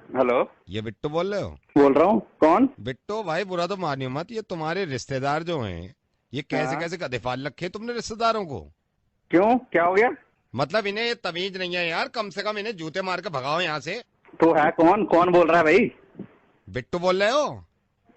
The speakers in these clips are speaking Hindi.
हेलो। ये बिट्टू बोल रहे हो? बोल रहा हूँ। कौन? बिट्टू भाई बुरा तो मानियो मत, ये तुम्हारे रिश्तेदार जो हैं, ये कैसे हाँ। कैसे गधे पाल रखे तुमने रिश्तेदारों को। क्यों, क्या हो गया? मतलब इन्हें ये तमीज नहीं है यार, कम से कम इन्हें जूते मार के भगाओ यहाँ से। तो है कौन? कौन बोल रहा है भाई? बिट्टू बोल रहे हो?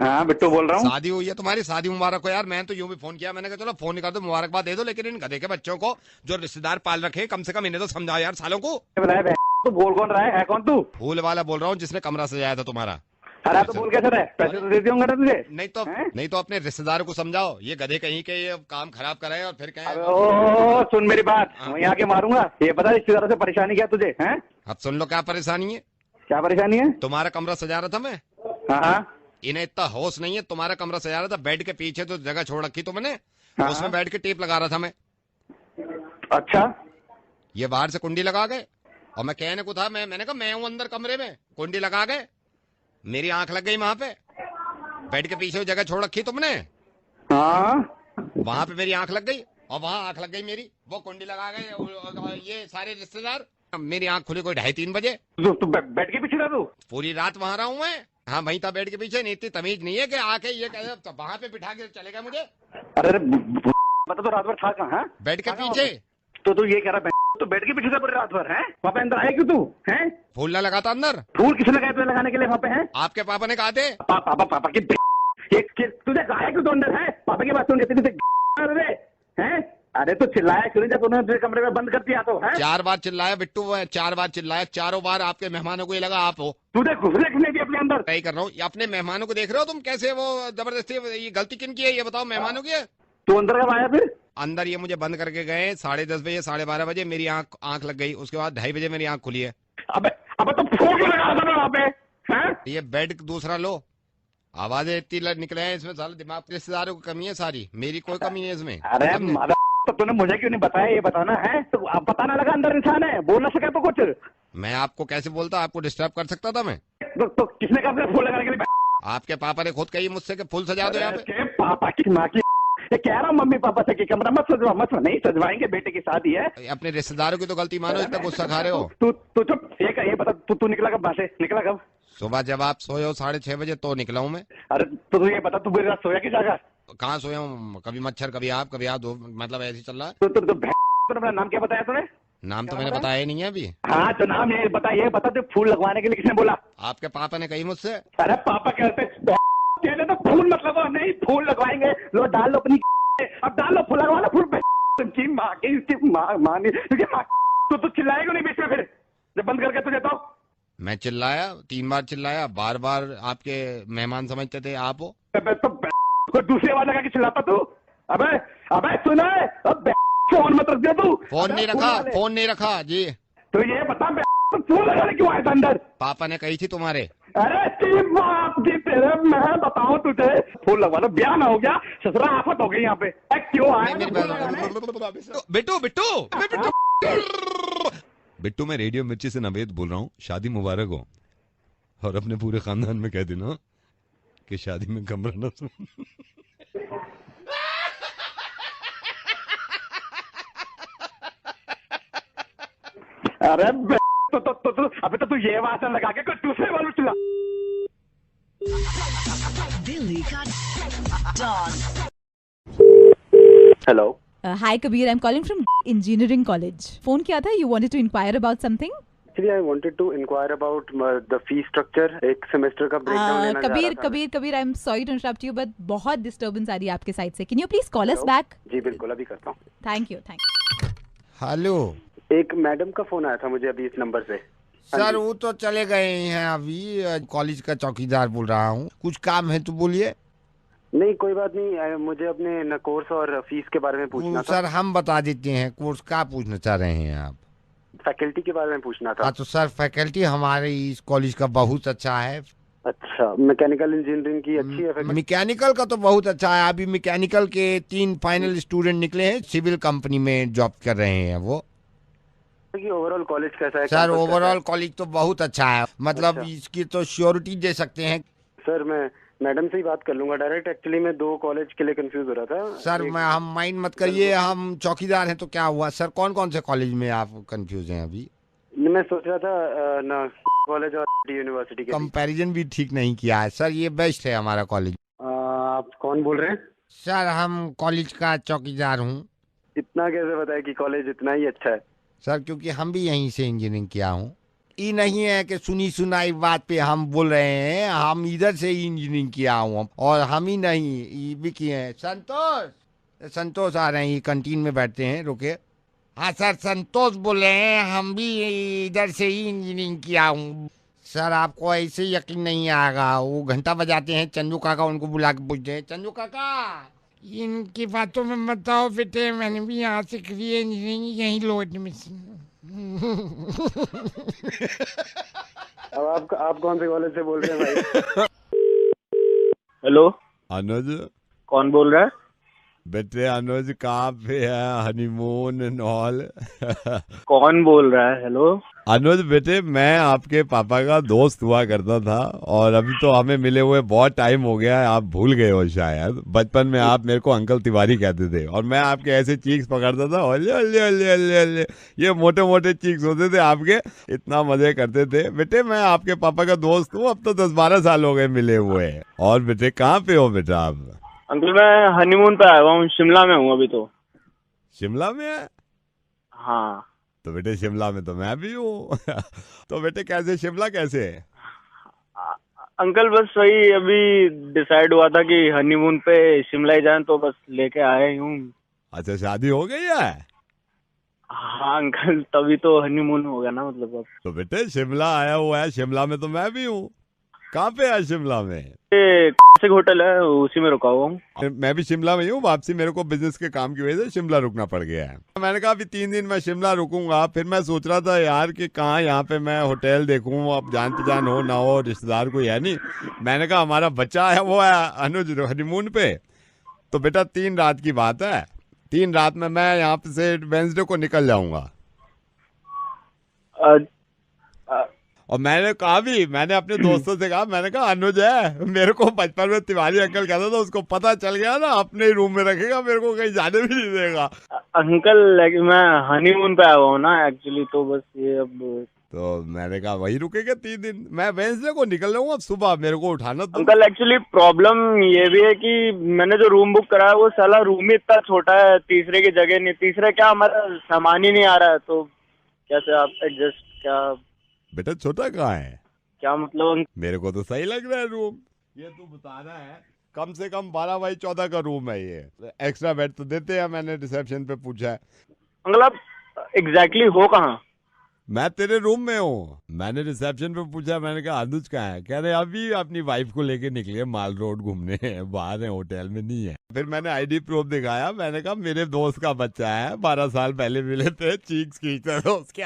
हाँ, बिट्टू बोल रहा हूँ। शादी हुई है तुम्हारी, शादी मुबारक हो यार। मैं तो यूं भी फोन किया, मैंने कहा चलो फोन नहीं कर दो, मुबारकबाद दे दो, लेकिन इन गधे के बच्चों को जो रिश्तेदार पाल रखे हैं, कम से कम इन्हें तो समझाओ यार सालों को। बताया बहन, तू बोल कौन रहा है कौन तू? फूल वाला बोल रहा हूँ, जिसने कमरा सजाया था तुम्हारा। अरे तो बोल कैसे रहा है? पैसे तो देते होंगे ना तुझे? नहीं तो हैं? नहीं तो अपने रिश्तेदारों को समझाओ, ये गधे कहीं के ये काम खराब कराए और फिर कहें। अबे ओ, सुन मेरी बात, हाँ। वहीं आके मारूंगा। ये पता रिश्तेदारों से परेशानी क्या तुझे? हैं? अब सुन लो क्या परेशानी है। क्या परेशानी है? तुम्हारा कमरा सजा रहा था मैं, हाँ हाँ इन्हें इतना होश नहीं है। तुम्हारा कमरा सजा रहा था, बेड के पीछे तो जगह छोड़ रखी तुमने, हाँ। उसमें बैठ के टेप लगा रहा था मैं। अच्छा। ये बाहर से कुंडी लगा गए और मैं कहने को था, मैंने कहा मैं हूं अंदर कमरे में, कुंडी लगा गए, मेरी आंख लग गई वहां पे। बेड के पीछे जगह छोड़ रखी तुमने, हाँ। वहां पे मेरी आंख लग गई और वहां आंख लग गई मेरी, वो कुंडी लगा गए और ये सारे रिश्तेदार। मेरी आंख खुली कोई 2:30 बजे। तू बैठ के पीछे था तू? पूरी रात वहां रहा हूं मैं। हाँ वहीं था बेड के पीछे। नहीं, इतनी तमीज नहीं है कि आके ये कहे तो वहां पे बिठा के चले गए मुझे अरे बता, तो रात भर था कहाँ? बेड के पीछे। तो तू ये कह रहा है तो बैठ के पीछे था पूरी रात भर? है वहाँ पे अंदर आया क्यों तू? है? फूल ना लगा था अंदर? फूल किसने लगाए तुझे लगाने के लिए वहाँ पे? है आपके पापा ने कहा थे। पापा पापा की तुझे कहा है क्यों? तो अंदर है पापा की बात सुन लेती अरे हैं? अरे तो चिल्लाया क्यों नहीं जब उन्होंने तुझे कमरे में बंद कर दिया? तो है 4 बार चिल्लाया बिट्टू, वो 4 बार चिल्लाया, चारों बार आपके मेहमानों को ये लगा आप हो। तुझे घुसने किसने दिया अपने अंदर? नहीं कर रहा हूँ, ये अपने मेहमानों को देख रहे हो तुम कैसे वो जबरदस्ती। ये गलती किन की है ये बताओ, मेहमानों की है? तू अंदर कब आया फिर? अंदर ये मुझे बंद करके गए 10:30 बजे, 12:30 बजे मेरी आंख आंख लग गई, उसके बाद 2:30 बजे मेरी आंख खुली है। अबे अबे तो फोन क्यों लगा था वहाँ पे? हैं? ये बेड दूसरा लो, आवाजें इतनी निकले हैं इसमें, साले दिमाग के रिश्तेदारों की कमी है सारी, मेरी कोई कमी नहीं है इसमें। अरे मादा, तो तूने मुझे क्यों नहीं बताया? ये बताना है तो अब पता ना लगा अंदर इंसान है, बोल ना सके तो कुछ? मैं आपको कैसे बोलता, आपको डिस्टर्ब कर सकता था मैं? तो किसने कहा अपने फूल लगाने के लिए? आपके पापा ने खुद कही मुझसे कि फूल सजा दो यहाँ पे। के पापा की माँ की ये कह रहा हूँ मम्मी पापा से कि कमरा मत सजवा मत नहीं सजवाएंगे, बेटे की शादी है। अपने रिश्तेदारों की तो गलती मानो, इतना गुस्सा खा रहे हो। तू चुप। ये बता, तू निकला कब वहाँ से? निकला कब? सुबह जब आप सोए हो 6:30 बजे तो निकला हूँ मैं। अरे तो तू ये बता, तू पूरी रात सोया की जगह? कहाँ सोया हूँ, कभी मच्छर कभी आप दो, मतलब ऐसे ही चल रहा है। तूने अपना नाम क्या बताया तूने? नाम तो मैंने बताया ही नहीं है अभी। हाँ तो नाम ये बता तू फूल लगवाने के लिए किसने बोला? आपके पापा ने कही मुझसे। अरे पापा कहते कहते तो फूल मत लगवाओ। नहीं, फूल लगवाएंगे, लो डाल लो अपनी अब डाल लो, फूल लगवा लो फूल। तुमकी माँ की इसकी माँ ने तो चिल्लाएगा नहीं बीच में फिर जब बंद करके तुझे? तो मैं चिल्लाया 3 बार चिल्लाया, बार बार आपके मेहमान समझते थे आप हो। तो दूसरी आवाज लगा के चिल्लाता तू? अबे अबे सुना है, अब फोन मत रख दिया तू। फोन नहीं रखा, फोन नहीं रखा जी। तो ये बता तो फूल लगाने क्यों आया था अंदर? पापा ने कही थी तुम्हारे। अरे तेरी बाप की तेरे, मैं बताऊं तुझे, फूल लगवा लो, ब्याह ना हो गया, ससुरा आफत हो गई यहाँ पे। क्यों आया? बिट्टू बिट्टू बिट्टू, मैं रेडियो मिर्ची से नवेद बोल रहा हूँ। शादी मुबारक हो, और अपने पूरे खानदान में कह देना कि शादी में कमरा ना सुन। अरे अबे तो तू ये आवाज लगा के कोई दूसरे वालों चिल्ला। दिल्ली का don. Hello. Hi Kabir, I'm calling from engineering college. Phone किया था, you wanted to inquire about something? Actually, I wanted to inquire about the fee structure. एक semester का breakdown लेना चाह रहा था। Kabir, I'm sorry to interrupt you, but बहुत disturbance आ रही है आपके साइड से. Can you please call us back? जी बिल्कुल, अभी करता हूँ। Thank you. हेलो एक मैडम का फोन आया था मुझे अभी इस नंबर से। सर, वो तो चले गए हैं अभी। कॉलेज का चौकीदार बोल रहा हूँ, कुछ काम है तो बोलिए। नहीं कोई बात नहीं, मुझे अपने न कोर्स और फीस के बारे में पूछना था। सर हम बता देते हैं, कोर्स का पूछना चाह रहे हैं आप? फैकल्टी के बारे में पूछना था। हाँ तो सर, फैकल्टी हमारे इस कॉलेज का बहुत अच्छा है। अच्छा, मैकेनिकल इंजीनियरिंग की अच्छी है फैकल्टी? मैकेनिकल का तो बहुत अच्छा है। अभी मैकेनिकल के 3 फाइनल स्टूडेंट निकले हैं, सिविल कंपनी में जॉब कर रहे हैं वो। ओवरऑल कॉलेज कैसा है? सर ओवरऑल कॉलेज तो बहुत अच्छा है, मतलब अच्छा। इसकी तो श्योरिटी दे सकते हैं। सर मैं मैडम से ही बात कर लूंगा डायरेक्ट। एक्चुअली मैं 2 कॉलेज के लिए कंफ्यूज हो रहा था सर। हम माइंड मत करिए, हम चौकीदार हैं तो क्या हुआ। सर कौन कौन से कॉलेज में आप कंफ्यूज हैं अभी? मैं सोच रहा था ना कॉलेज और यूनिवर्सिटी के बीच। कंपैरिजन भी ठीक नहीं किया है सर, ये बेस्ट है हमारा कॉलेज। आप कौन बोल रहे हैं? सर हम कॉलेज का चौकीदार हूँ। इतना कैसे पता है कि कॉलेज इतना ही अच्छा है? सर क्योंकि हम भी यहीं से इंजीनियरिंग किया हूँ। ये नहीं है कि सुनी सुनाई बात पे हम बोल रहे हैं, हम इधर से ही इंजीनियरिंग किया हूँ। और हम ही नहीं, ये भी किए हैं। संतोष आ रहे हैं, ये कैंटीन में बैठते हैं, रुके। हाँ सर, संतोष बोले हैं, हम भी इधर से ही इंजीनियरिंग किया हूँ। सर आपको ऐसे यकीन नहीं आएगा, वो घंटा बजाते हैं चंदू काका, उनको बुला के पूछते हैं, चंदू काका इनकी बातों में मत आओ बेटे, मैंने भी यहाँ से करी है इंजीनियरिंग, यहीं लो एडमिशन। अब आप कौन से कॉलेज से बोल रहे हैं भाई? हेलो, अनुज कौन बोल रहा है? बेटे अनुज कहाँ पे है, हनीमून एंड ऑल? कौन बोल रहा है? हेलो अनुज बेटे, मैं आपके पापा का दोस्त हुआ करता था, और अभी तो हमें मिले हुए बहुत टाइम हो गया है, आप भूल गए हो शायद। बचपन में आप मेरे को अंकल तिवारी कहते थे, और मैं आपके ऐसे चीक्स पकड़ता था, ओले ओले ओले ओले ओले, ये मोटे मोटे चीक्स होते थे आपके, इतना मजे करते थे। बेटे मैं आपके पापा का दोस्त हूँ, अब तो 10-12 साल हो गए मिले हुए। और बेटे कहाँ पे हो बेटा आप? अंकल मैं हनीमून पे आया हुआ हूँ, शिमला में हूँ अभी तो। शिमला में है? हाँ तो बेटे शिमला में तो मैं भी हूँ। तो बेटे कैसे, शिमला कैसे है? अंकल बस वही अभी डिसाइड हुआ था कि हनीमून पे शिमला ही जाएं, तो बस लेके आए हूँ। अच्छा शादी हो गई है? हाँ अंकल, तभी तो हनीमून हो गया ना, मतलब अब। तो बेटे शिमला आया हुआ है, शिमला में तो मैं भी हूँ। कहाँ पे है शिमला में? एक होटल है, उसी में रुका हुआ हूँ। मैं भी शिमला में हूँ, वापसी मेरे को बिजनेस के काम की वजह से शिमला रुकना पड़ गया है। मैंने कहा अभी 3 दिन मैं शिमला रुकूंगा, फिर मैं सोच रहा था यार कि कहाँ यहाँ पे मैं होटल देखूं, अब जान पहचान हो ना हो, रिश्तेदार कोई है नहीं। मैंने कहा हमारा बच्चा है वो है अनुज हनीमून पे, तो बेटा 3 रात की बात है, 3 रात में मैं यहाँ पे से वेंसडे को निकल जाऊंगा। और मैंने कहा भी, मैंने अपने दोस्तों से कहा, मैंने कहा अनुज है, मेरे को बचपन में तिवारी अंकल कहता था, उसको पता चल गया ना अपने ही रूम में रखेगा, मेरे को कहीं जाने भी नहीं देगा। अंकल मैं हनीमून पे आया हुआ हूँ ना एक्चुअली, तो बस ये अब। तो मैंने कहा वही रुकेगा 3 दिन, मैं वेंसडे को निकल जाऊंगा सुबह, मेरे को उठाना। तो अंकल एक्चुअली प्रॉब्लम ये भी है कि मैंने जो रूम बुक करा है वो साला रूम ही इतना छोटा है, तीसरे की जगह नहीं, तीसरे क्या हमारा सामान ही नहीं आ रहा है, तो कैसे आप एडजस्ट? क्या बेटा छोटा कहाँ है? क्या मतलब? मेरे को तो सही लग रहा है रूम, ये तू बताना है, कम से कम 12x14 का रूम है ये, एक्स्ट्रा बेड तो देते हैं, मैंने रिसेप्शन पे पूछा है। अंकल आप एग्जैक्टली हो कहाँ? मैं तेरे रूम में हूँ। मैंने रिसेप्शन पे पूछा, मैंने कहा अनुज कहाँ है? कह रहे अभी अपनी वाइफ को लेके निकले माल रोड घूमने, बाहर है, होटल में नहीं है। फिर मैंने आईडी प्रूफ दिखाया, मैंने कहा मेरे दोस्त का बच्चा है, 12 साल पहले मिले थे, चीक्स खींचते थे उसके,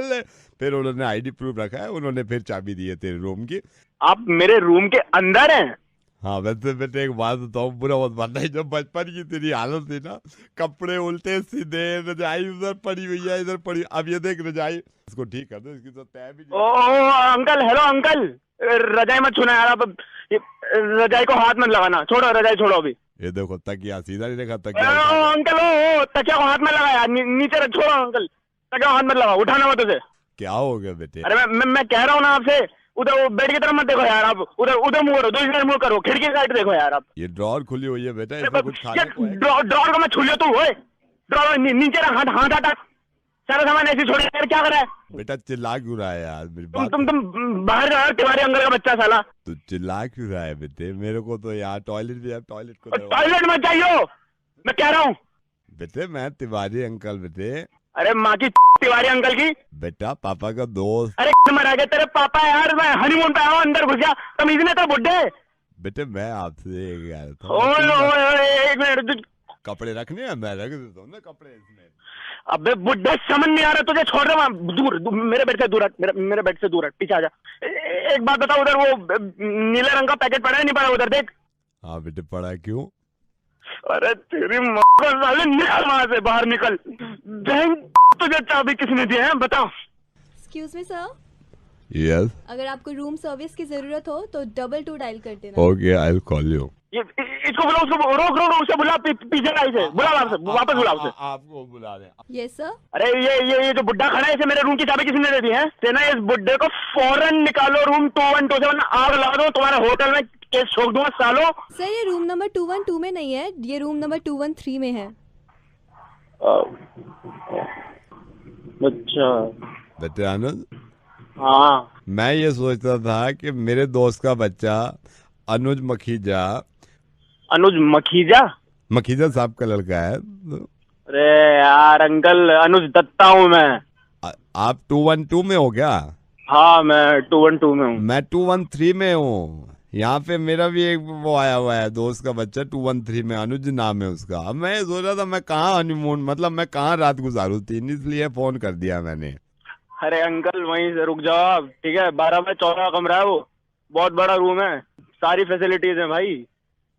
ले। फिर उन्होंने आईडी प्रूफ रखा है, उन्होंने फिर चाबी दी है तेरे रूम की। आप मेरे रूम के अंदर हैं? हाँ वैसे बेटे एक बात बताऊँ, बुरा मत मानना, जब बचपन की तेरी हालत थी ना, कपड़े उल्टे सीधे, रजाई उधर पड़ी हुई है, इधर पड़ी, अब ये देख रजाई, इसको ठीक कर दो, इसकी तो तय भी। ओह अंकल, हेलो अंकल, रजाई मत छूना यार, आप रजाई को हाथ मत लगाना, छोड़ो रजाई, छोड़ो अभी। ये देखो तकिया सीधा नहीं रखा, तकिया अंकल ओ तकिया को हाथ में लगा यार, नीचे रख, छोड़ो अंकल, तकिया को हाथ मत लगा, उठाना मत उसे। क्या हो गया बेटे? अरे मैं कह रहा हूँ ना आपसे, उधर वो बेड की तरफ मत देखो यार, आप उधर मुंह करो, दूसरी तरफ मुंह करो, खिड़की साइड देखो यार आप। ये ड्रॉर खुली हुई है बेटा, इसमें कुछ खाने को है? ड्रॉर को मत छू लियो तू, ड्रॉर नीचे रख, हाथ हटा, सारा सामान ऐसे छोड़ यार, क्या कर रहा है? बेटा चिल्ला क्यों रहा है यार मेरी बात? तुम बाहर जाओ, तिवारी अंकल का बच्चा साला। तू चिल्ला क्यों रहा है बेटे? मेरे को तो यार टॉयलेट भी है, टॉयलेट को टॉयलेट मत जाइयो, मैं कह रहा हूँ। बेटे मैं तिवारी अंकल बेटे। अरे माँ की तिवारी अंकल की, बेटा पापा का दोस्त। अरे मरा गया तेरे पापा यार, मैं हनीमून पे आया हूँ, अंदर घुस गया, तमीज नहीं तो बुड्ढे। बेटे मैं आपसे एक मिनट, कपड़े रखने हैं, मैं रख देता हूँ ना कपड़े इसमें। अबे बुड्ढे समझ नहीं आ रहा तुझे, छोड़ रहा दूर, मेरे बेड से दूर हट, मेरे बेड से दूर हट, पीछे आ जा। एक बात बताओ, उधर वो नीले रंग का पैकेट पड़ा है, नहीं पड़ा उधर देख? हाँ बेटे पड़ा, क्यों? अरे तेरी माँ को साले, निकल वहां से, बाहर निकल, तुझे चाबी किसने दी है बताओ? Excuse me sir. यस। अगर आपको रूम सर्विस की जरूरत हो तो 22 डायल कर देना। Okay I will call you. इसको बुला, उसको रोक रोक उसे बुला, पीछे लाई से बुला, वापस बुला उसे। आपको बुला दे। Yes sir. अरे ये जो बुड्ढा खड़ा है, इसे मेरे रूम की चाबी किसने दे दी है? तेना इस बुड्ढे को फौरन निकालो रूम 2127, आग लगा दो, तुम्हारे होटल में केस ठोक दूंगा सालो। सर ये रूम नंबर 212 में नहीं है, ये रूम नंबर 213 में है। अच्छा बेटे आनंद, हाँ, मैं ये सोचता था कि मेरे दोस्त का बच्चा अनुज मखीजा साहब का लड़का है। अरे यार अंकल, अनुज दत्ता हूँ मैं। आप 212 में हो क्या? हाँ मैं 212 में हूँ। मैं 213 में हूँ। यहाँ पे मेरा भी एक वो आया हुआ है, दोस्त का बच्चा 213 में, अनुज नाम है उसका। अब मैं सोच रहा था मैं कहाँ हनीमून, मतलब मैं कहाँ रात गुजारूं थी, इसलिए फोन कर दिया मैंने। अरे अंकल वहीं से रुक जाओ आप, ठीक है? 12 बाय 14 कमरा है, वो बहुत बड़ा रूम है, सारी फैसिलिटीज है भाई।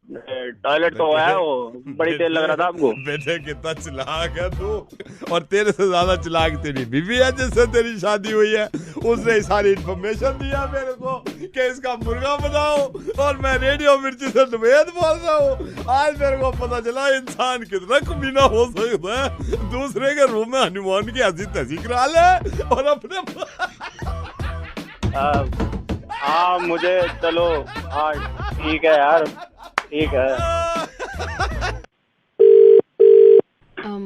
टॉयलेट तो है, वो बड़ी तेल लग रहा था आपको। बेटे कितना चिल्लाक है तू, और तेरे से ज्यादा चिल्लाक तेरी बीवी है जिससे तेरी शादी हुई है। उसने सारी इन्फॉर्मेशन दिया मेरे को कि इसका मुर्गा बनाओ, और मैं रेडियो मिर्ची से वेद बोल रहा हूँ। आज मेरे को पता चला इंसान कितना कमीना हो सकता है, दूसरे के रूम में हनीमून की हंसी तहसी करा ले और अपने हाँ मुझे चलो, हाँ ठीक है यार, ठीक है।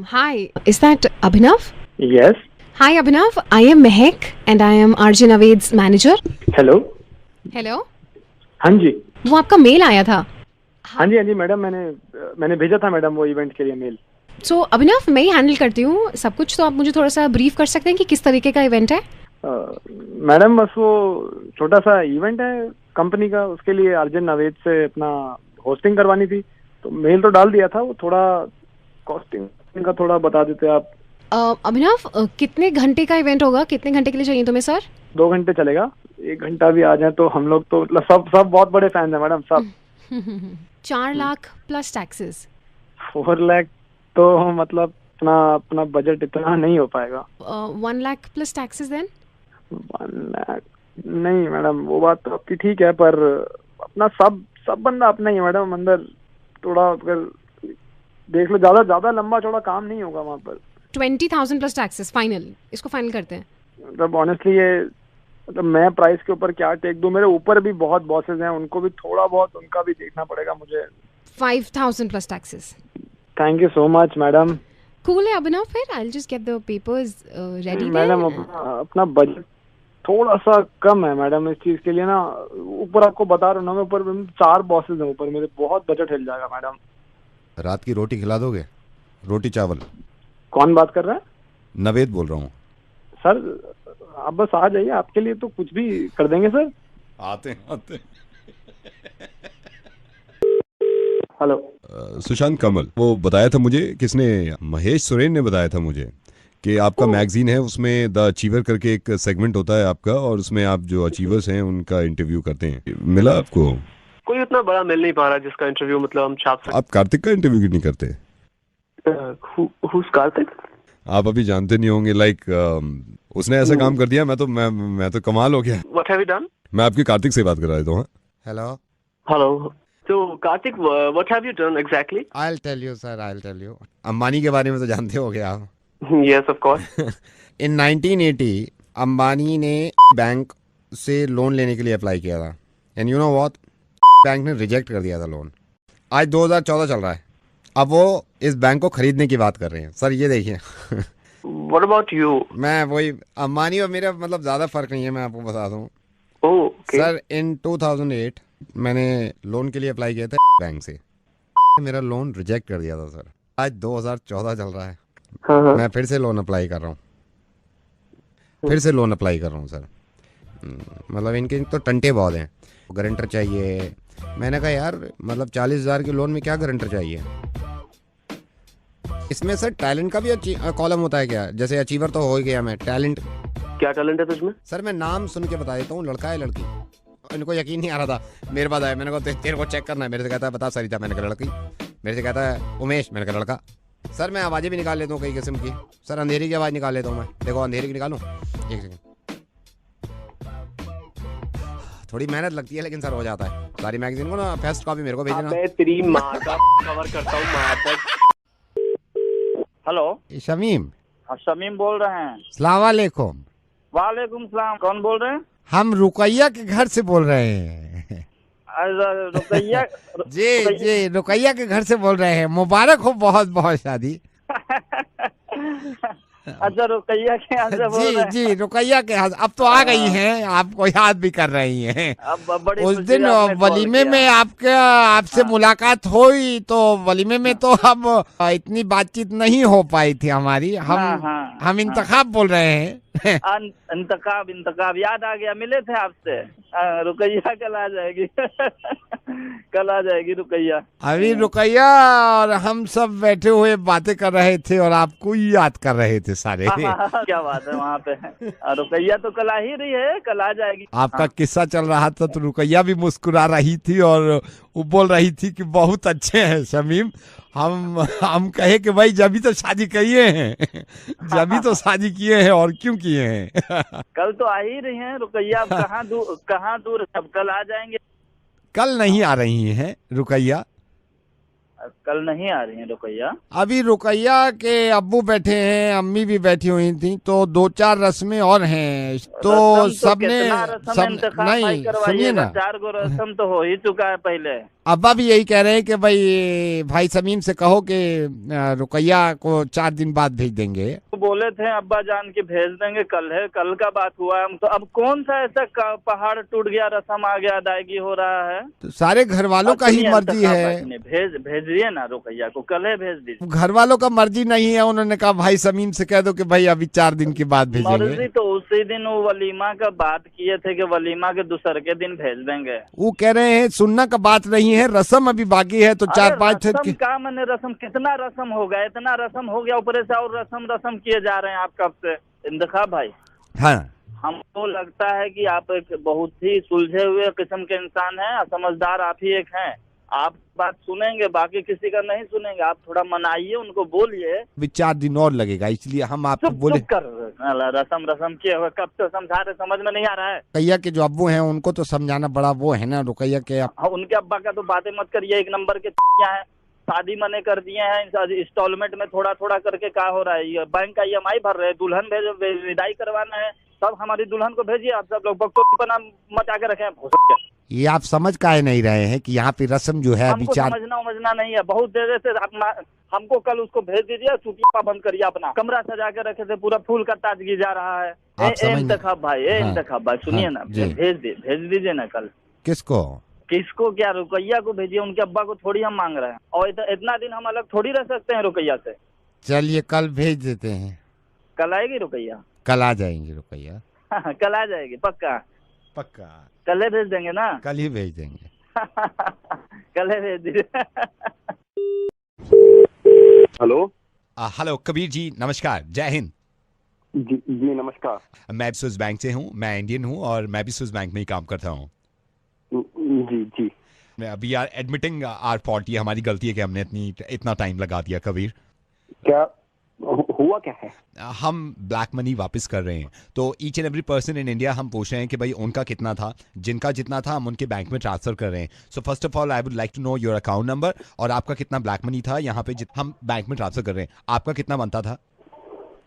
Hi, is that Abhinav? Yes. Hi Abhinav, I am Mehak and I am RJ Naved's manager. Hello. Hello. हाँ जी वो आपका मेल आया था। हाँ जी मैडम, मैंने भेजा था मैडम वो इवेंट के लिए मेल। So अभिनव, मैं ही हैंडल करती हूँ सब कुछ, तो आप मुझे थोड़ा सा ब्रीफ कर सकते हैं कि किस तरीके का इवेंट है? मैडम बस वो छोटा सा इवेंट है कंपनी का, उसके लिए आरजे नवेद से अपना होस्टिंग करवानी थी, तो मेल तो डाल दिया था। वो थोड़ा कॉस्टिंग का थोड़ा बता देते आप। अभिनव, कितने घंटे का इवेंट होगा, कितने घंटे के लिए चाहिए तुम्हें सर? 2 घंटे चलेगा, 1 घंटा भी आ जाए तो हम लोग तो सब बहुत बड़े फैन है मैडम, सब। 4 लाख प्लस टैक्सेस। 4 लाख तो मतलब अपना बजट इतना नहीं हो पाएगा। 1 lakh plus taxes then? 1 lakh नहीं मैडम, वो बात तो आपकी ठीक है, पर अपना सब बंदा अपना ही है मैडम। अंदर थोड़ा अगर देख लो, ज्यादा लंबा चौड़ा काम नहीं होगा वहाँ पर। 20,000 प्लस टैक्सेस फाइनल, इसको फाइनल करते हैं। मतलब ऑनेस्टली ये मतलब मैं प्राइस के ऊपर क्या टेक दूं, मेरे ऊपर भी बहुत बॉसेस हैं, उनको भी थोड़ा बहुत उनका भी देखना पड़ेगा मुझे। 5,000 plus taxes. Thank you so much madam. Cool है अभिनव, फिर I will just get the papers ready. Madam अपना बजट थोड़ा सा कम है मैडम इस चीज के लिए ना। ऊपर आपको बता रहा हूँ ना, मैं ऊपर 4 बॉसेस हैं ऊपर मेरे, बहुत बजट हिल जाएगा मैडम। रात की रोटी खिला दोगे? रोटी चावल। कौन बात कर रहा है? नवेद बोल रहा हूँ सर। आप बस आ जाइए, आपके लिए तो कुछ भी कर देंगे सर। आते हेलो सुशांत कमल, वो बताया था मुझे, किसने? महेश सुरेन ने बताया था मुझे कि आपका मैगजीन है, उसमें द अचीवर करके एक सेगमेंट होता है आपका, और उसमें आप जो अचीवर्स हैं उनका इंटरव्यू करते हैं। मिला आपको? कोई उतना बड़ा मिल नहीं पा रहा जिसका इंटरव्यू मतलब हम छाप सकते। आप कार्तिक का इंटरव्यू क्यों नहीं करते? Who's कार्तिक? आप अभी जानते नहीं होंगे, लाइक उसने ऐसा काम कर दिया, मैं तो कमाल हो गया। What have you done? मैं आपके कार्तिक से बात कर रहा था। Hello hello. So Kartik, what have you done exactly? I'll tell you sir, I'll tell you। Ambani के बारे में तो जानते हो गया आप? Yes of course। In 1980 Ambani ने बैंक से लोन लेने के लिए अप्लाई किया था, and you know what, bank ने रिजेक्ट कर दिया था लोन। आज 2014 चल रहा है, अब वो इस बैंक को खरीदने की बात कर रहे हैं सर। ये देखिए। What about you? मैं वही, अंबानी और मेरा मतलब ज्यादा फर्क नहीं है, मैं आपको बता दूं। Okay। सर इन 2008 मैंने लोन के लिए अप्लाई किया था बैंक से, मेरा लोन रिजेक्ट कर दिया था सर। आज 2014 चल रहा है, हाँ। मैं फिर से लोन अप्लाई कर रहा हूँ, सर। मतलब इनके तो टंटे बहुत हैं, गारंटर चाहिए। मैंने कहा यार मतलब 40,000 के लोन में क्या गारंटर चाहिए? इसमें सर टैलेंट का भी कॉलम होता है क्या? जैसे अचीवर तो हो ही गया मैं, टैलेंट। क्या टैलेंट है तुझमें? सर मैं नाम सुन के बता देता हूँ, लड़का है लड़की। इनको यकीन नहीं आ रहा था, मेरे पास आया, मैंने कहा तेरे को चेक करना है। मेरे से कहता है बता सरिता, मैंने कहा लड़की। मेरे से कहता है उमेश, मैंने कहा लड़का। सर मैं आवाज़ें भी निकाल लेता हूँ कई किस्म की सर, अंधेरी की आवाज़ निकाल लेता हूँ मैं। देखो अंधेरी की निकालूँ, एक सेकंड। थोड़ी मेहनत लगती है लेकिन सर हो जाता है। सारी मैगजीन को ना फर्स्ट कॉपी मेरे को भेजना। अबे तेरी माँ का कवर करता हूँ माँ तक। हेलो शमीम, शमीम बोल रहे हैं। सलाम वालेकुम। वालेकुम सलाम, कौन बोल रहे हैं? हम रुकैया के घर से बोल रहे हैं। रुकैया? जी रुकैया के घर से बोल रहे हैं। मुबारक हो बहुत बहुत शादी। अच्छा, रुकैया के यहाँ से बोल रहे हैं? जी रुकैया के यहाँ। अब तो आ गई हैं, आपको याद भी कर रही हैं। अब बड़ी उस खुशी दिन आपने कॉल वलीमे किया। में आपसे मुलाकात हुई, तो वलीमे में तो हम इतनी बातचीत नहीं हो पाई थी हमारी। हम इंतखाब बोल रहे हैं। इंतखाब याद आ गया, मिले थे आपसे। रुकैया कल आ जाएगी। कल आ जाएगी रुकैया। अभी रुकैया और हम सब बैठे हुए बातें कर रहे थे और आपको ही याद कर रहे थे सारे। क्या बात है वहाँ पे। रुकैया तो कल आ ही रही है, कल आ जाएगी। आपका किस्सा चल रहा था तो रुकैया भी मुस्कुरा रही थी और वो बोल रही थी कि बहुत अच्छे हैं शमीम। हम कहे कि भाई जभी तो शादी किए हैं। जभी तो शादी किए हैं, और क्यों किए हैं। कल तो आ ही रही हैं रुकैया। अब कहाँ दूर सब कल आ जाएंगे। कल नहीं आ रही हैं रुकैया। कल नहीं आ रही हैं रुकैया। अभी रुकैया के अब्बू बैठे हैं, अम्मी भी बैठी हुई थी, तो 2-4 रस्में और हैं। तो सबने नहीं, सुनिए ना, 4 गो रस्म तो हो ही चुका है पहले। अब्बा भी यही कह रहे हैं कि भाई शमीम से कहो कि रुकैया को 4 दिन बाद भेज देंगे। तो बोले थे अब्बा जान के भेज देंगे, कल है, कल का बात हुआ है। तो अब कौन सा ऐसा पहाड़ टूट गया, रस्म आ गया, अदायगी हो रहा है। तो सारे घर वालों का ही मर्जी है। भेजिए ना रुकैया को, कल है भेज दीजिए। घर वालों का मर्जी नहीं है। उन्होंने कहा भाई शमीम से कह दो कि भाई अभी 4 दिन के बाद भेजेंगे। मर्जी तो उसी दिन वो वलीमा का बात किए थे कि वलीमा के दूसरे के दिन भेज देंगे। वो कह रहे हैं सुनना का बात नहीं है, रस्म अभी बाकी है। तो 4-5 रस्म का मैंने रस्म, कितना रस्म हो गया, इतना रस्म हो गया, ऊपर से और रस्म किए जा रहे हैं आप कब से। इंतखाब भाई, हाँ, हमको लगता है कि आप एक बहुत ही सुलझे हुए किस्म के इंसान हैं, समझदार आप ही एक हैं। आप बात सुनेंगे, बाकी किसी का नहीं सुनेंगे। आप थोड़ा मनाइए, उनको बोलिए। अभी 4 दिन और लगेगा, इसलिए हम आपको बोले। कर रस्म किए हुए कब से समझा रहे, समझ में नहीं आ रहा है। रुकैया के जो अब्बू हैं उनको तो समझाना बड़ा वो है ना। रुकैया के उनके अब्बा का तो बातें मत करिए, 1 नंबर के हैं। शादी मने कर दिए हैं, इंस्टॉलमेंट में थोड़ा थोड़ा करके क्या हो रहा है। ये बैंक का EMI भर रहे हैं, दुल्हन भेज, विदाई करवाना है। सब हमारी दुल्हन को भेजिए। आप सब लोग बकचोदीपना मचा के रखे। ये आप समझ काहे नहीं रहे हैं कि यहाँ पे रस्म जो है अभी 4। समझना नहीं है, बहुत देर से हमको कल उसको भेज दीजिए। छुट्टियां बंद करिए, अपना कमरा सजा के रखे थे, पूरा फूल का ताजगी जा रहा है। इंतखाब भाई, इंतखाब भाई, सुनिए ना, भेज दीजिए ना कल। किसको क्या रुकैया को भेजिए, उनके अब्बा को थोड़ी हम मांग रहे हैं। और इतना दिन हम अलग थोड़ी रह सकते हैं रुकैया से। चलिए कल भेज देते हैं। कल आएगी रुकैया? कल आ जाएंगे रुकैया। कल आ जाएगी पक्का? कल ही भेज देंगे ना? कल ही भेज देंगे। कल ही भेज दीजिए। हेलो कबीर जी, नमस्कार, जय हिंद। जी नमस्कार। मैं स्विस बैंक से हूँ, मैं इंडियन हूँ और मैं भी स्विस बैंक में ही काम करता हूँ। जी अभी यार एडमिटिंग आर फॉल्ट, ये हमारी गलती है कि हमने इतना टाइम लगा दिया। कबीर, क्या हुआ, क्या है? हम ब्लैक मनी वापस कर रहे हैं। तो each and every person in India हम पूछ रहे हैं कि भाई उनका कितना था, जिनका जितना था हम उनके बैंक में ट्रांसफर कर रहे हैं। So first of all I would like to know your account number और आपका कितना ब्लैक मनी था यहाँ पे हम बैंक में ट्रांसफर कर रहे हैं। आपका कितना बनता था?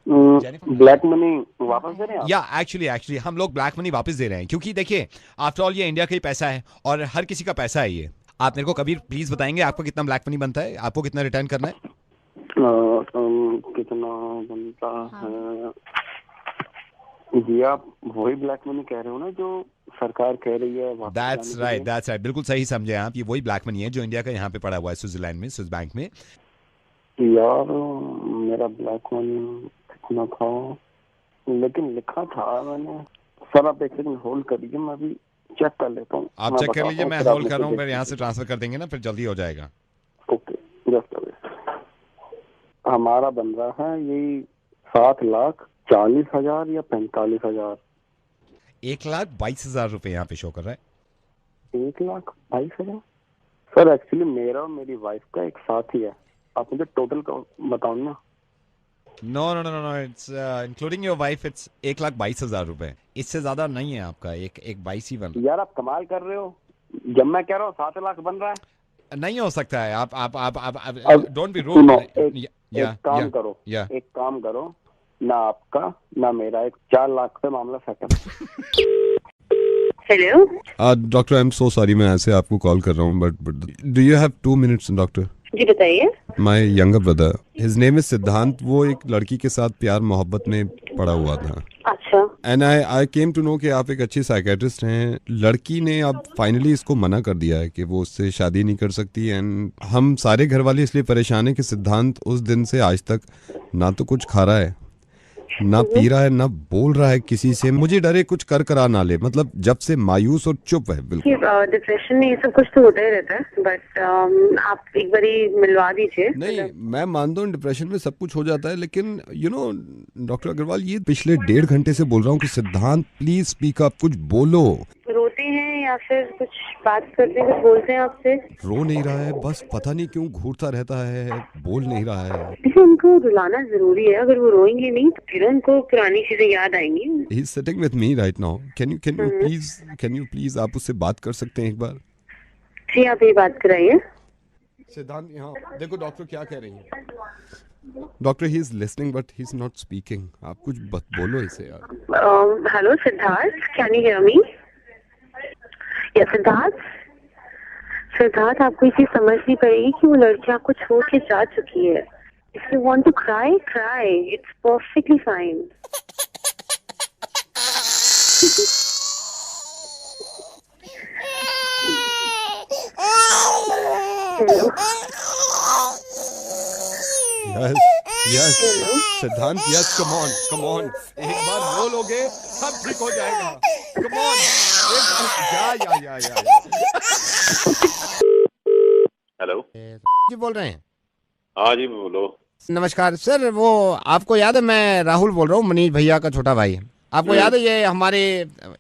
ब्लैक मनी वापस दे रहे हैं? या एक्चुअली हम लोग ब्लैक मनी वापस दे रहे हैं, क्योंकि देखिए आफ्टर ऑल ये इंडिया का ही पैसा है और हर किसी का पैसा है ये। आप मेरे को कबीर प्लीज बताएंगे आपका कितना ब्लैक मनी बनता है, आपको कितना रिटर्न करना है? कितना बनता है जी? आप वही ब्लैक मनी कह रहे हो ना जो सरकार कह रही है? दैट्स राइट, बिल्कुल सही समझे आप। ये वही ब्लैक मनी है जो इंडिया का यहाँ पे पड़ा हुआ है स्विट्जरलैंड में, स्विस बैंक में। यार मेरा ब्लैक मनी कितना था, लेकिन लिखा था मैंने। सर आप एक सेकंड होल्ड करिए, मैं अभी चेक कर लेता हूँ। आप चेक कर लीजिए, मैं होल्ड कर रहा हूँ, फिर यहाँ से ट्रांसफर कर देंगे ना, फिर जल्दी हो जाएगा। ओके, जस्ट हमारा बन रहा है यही 7,40,000 या 45,000। 1,22,000 रुपए यहाँ पे शो कर रहा है। 1,22,000? सर एक्चुअली मेरा और मेरी वाइफ का एक साथ ही है। आप मुझे टोटल का बताओ ना। No, it's including your wife, it's 1,22,000 रुपए। इससे ज्यादा नहीं है आपका, एक 22 ही बन। यार आप कमाल कर रहे हो, जब मैं कह रहा हूँ 7 लाख बन रहा है, नहीं हो सकता है। आप अब डोंट बी सुनो, रूड। एक काम करो, ना आपका ना मेरा, एक 4 लाख पे मामला सेटल। Hello doctor, I am so sorry, मैं ऐसे आपको कॉल कर रहा हूँ, but do you have 2 minutes doctor? जी बताइए। My younger brother, his name is Siddhant, वो एक लड़की के साथ प्यार मोहब्बत में पड़ा हुआ था। अच्छा। And I came to know कि आप एक अच्छी साइकेट्रिस्ट हैं। लड़की ने अब फाइनली इसको मना कर दिया है कि वो उससे शादी नहीं कर सकती। एंड हम सारे घर वाले इसलिए परेशान हैं कि सिद्धांत उस दिन से आज तक ना तो कुछ खा रहा है, ना पी रहा है, ना बोल रहा है किसी से। मुझे डरे कुछ कर करा ना ले, मतलब जब से मायूस और चुप है बिल्कुल। डिप्रेशन में ये सब कुछ तो होता ही रहता है, बट आप एक बारी मिलवा दीजिए। नहीं, मैं मानता हूँ डिप्रेशन में सब कुछ हो जाता है, लेकिन यू नो डॉक्टर अग्रवाल, ये पिछले 1.5 घंटे से बोल रहा हूँ कि सिद्धांत प्लीज स्पीक अप, कुछ बोलो। रोते हैं या फिर कुछ बात करते हैं, कुछ बोलते हैं आपसे? रो नहीं रहा है, बस पता नहीं क्यों घूरता रहता है, बोल नहीं रहा है। देखिए, उनको रुलाना जरूरी है, अगर वो रोएंगे नहीं तो फिर उनको पुरानी चीजें याद आएंगी। He is sitting with me right now. Can you please आप उससे बात कर सकते हैं एक बार? जी, आप ये बात कराइए। सिद्धांत, यहाँ देखो डॉक्टर क्या कह रही है। Doctor, he is listening but he is not speaking. आप कुछ बोलो इसे यार। Hello Siddharth, can you hear me? या सिद्धार्थ, आपको ये चीज समझनी पड़ेगी कि वो लड़की आपको छोड़ के जा चुकी है। If you want to cry, it's perfectly fine. Yes Siddhant, yes, come on, एक बार बोलोगे सब ठीक हो जाएगा। कम ऑन, या। हेलो जी, बोल रहे हैं? हाँ जी, बोलो। नमस्कार सर, वो आपको याद है, मैं राहुल बोल रहा हूँ, मनीष भैया का छोटा भाई। आपको याद है ये हमारे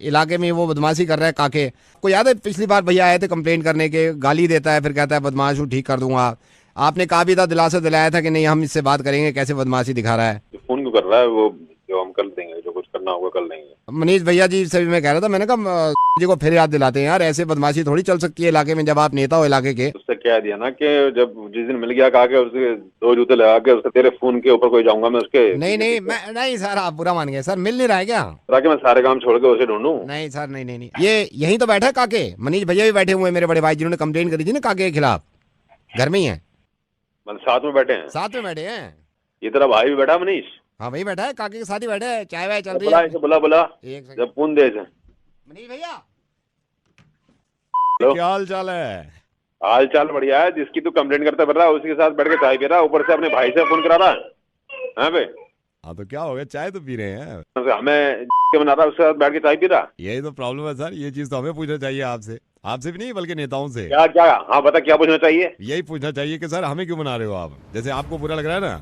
इलाके में वो बदमाशी कर रहा है काके? आपको याद है पिछली बार भैया आए थे कंप्लेंट करने के, गाली देता है फिर कहता है बदमाश हूँ, ठीक कर दूंगा। आपने कहा भी था, दिलासा दिलाया था कि नहीं हम इससे बात करेंगे, कैसे बदमाशी दिखा रहा है। फोन क्यों कर रहा है? वो जो हम कर देंगे, जो कुछ करना होगा कर लेंगे। मनीष भैया जी से भी मैं कह रहा था, मैंने कहा जी को फिर याद दिलाते हैं यार, ऐसे बदमाशी थोड़ी चल सकती है इलाके में जब आप नेता हो इलाके के। उससे कह दिया ना कि जब जिस दिन मिल गया कहा के उसके 2 जूते लगा के उसके तेरे फोन के ऊपर कोई जाऊंगा मैं उसके। नहीं सर, आप बुरा मान गए सर, मिल नहीं रहा है क्या? ताकि मैं सारे काम छोड़ के उसे ढूंढूं? नहीं सर, नहीं, ये यहीं तो बैठा है काके। मनीष भैया भी बैठे हुए हैं, मेरे बड़े भाई जिन्होंने कंप्लेंट करी थी ना काके के खिलाफ, घर में ही है। मतलब साथ में बैठे हैं? साथ में बैठे हैं। ये तेरा भाई भी बैठा मनीष? हाँ वही बैठा है, काके के साथ ही बैठा है, चाय वाय चल रही है। बुला जब फोन दे। मनीष भैया, क्या हाल चाल है? हाल चाल बढ़िया है। जिसकी तू कंप्लेंट करता फिर रहा है उसी के साथ बैठ के चाय पी रहा है, ऊपर से अपने भाई से फोन करा रहा है। हाँ तो क्या हो गया, चाय तो पी रहे हैं। हमें बना रहा है, उसके साथ बैठ के चाय पी रहा। यही तो प्रॉब्लम है सर, ये चीज तो हमें पूछना चाहिए आपसे भी नहीं बल्कि नेताओं से। क्या? हाँ बता, क्या पूछना चाहिए? यही पूछना चाहिए कि सर हमें क्यों बना रहे हो आप? जैसे आपको बुरा लग रहा है ना,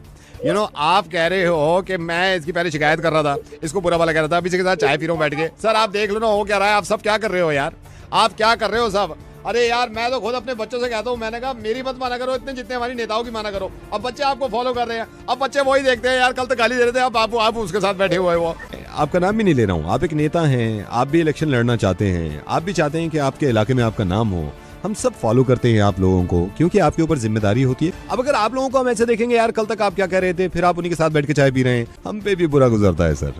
आप कह रहे हो कि मैं इसकी पहले शिकायत कर रहा था, इसको बुरा वाला कह रहा था, अभी इसके साथ चाय पी रहा हूँ बैठ के। सर आप देख लो ना हो क्या रहा है, आप सब क्या कर रहे हो यार, आप क्या कर रहे हो सब? अरे यार, मैं तो खुद अपने बच्चों से कहता हूँ, मैंने कहा मेरी मत माना करो इतने जितने हमारी नेताओं की माना करो। अब बच्चे आपको फॉलो कर रहे हैं, अब बच्चे वही देखते हैं यार, कल तक गाली दे रहे थे, अब आप उसके साथ बैठे हुए हो। आपका नाम भी नहीं ले रहा हूँ, आप एक नेता हैं, आप भी इलेक्शन लड़ना चाहते हैं, आप भी चाहते हैं कि आपके इलाके में आपका नाम हो। हम सब फॉलो करते हैं आप लोगों को, क्योंकि आपके ऊपर जिम्मेदारी होती है। अब अगर आप लोगों को हम ऐसे देखेंगे यार, कल तक आप क्या कह रहे थे, फिर आप उन्हीं के साथ बैठ के चाय पी रहे हैं, हम पे भी बुरा गुजरता है सर।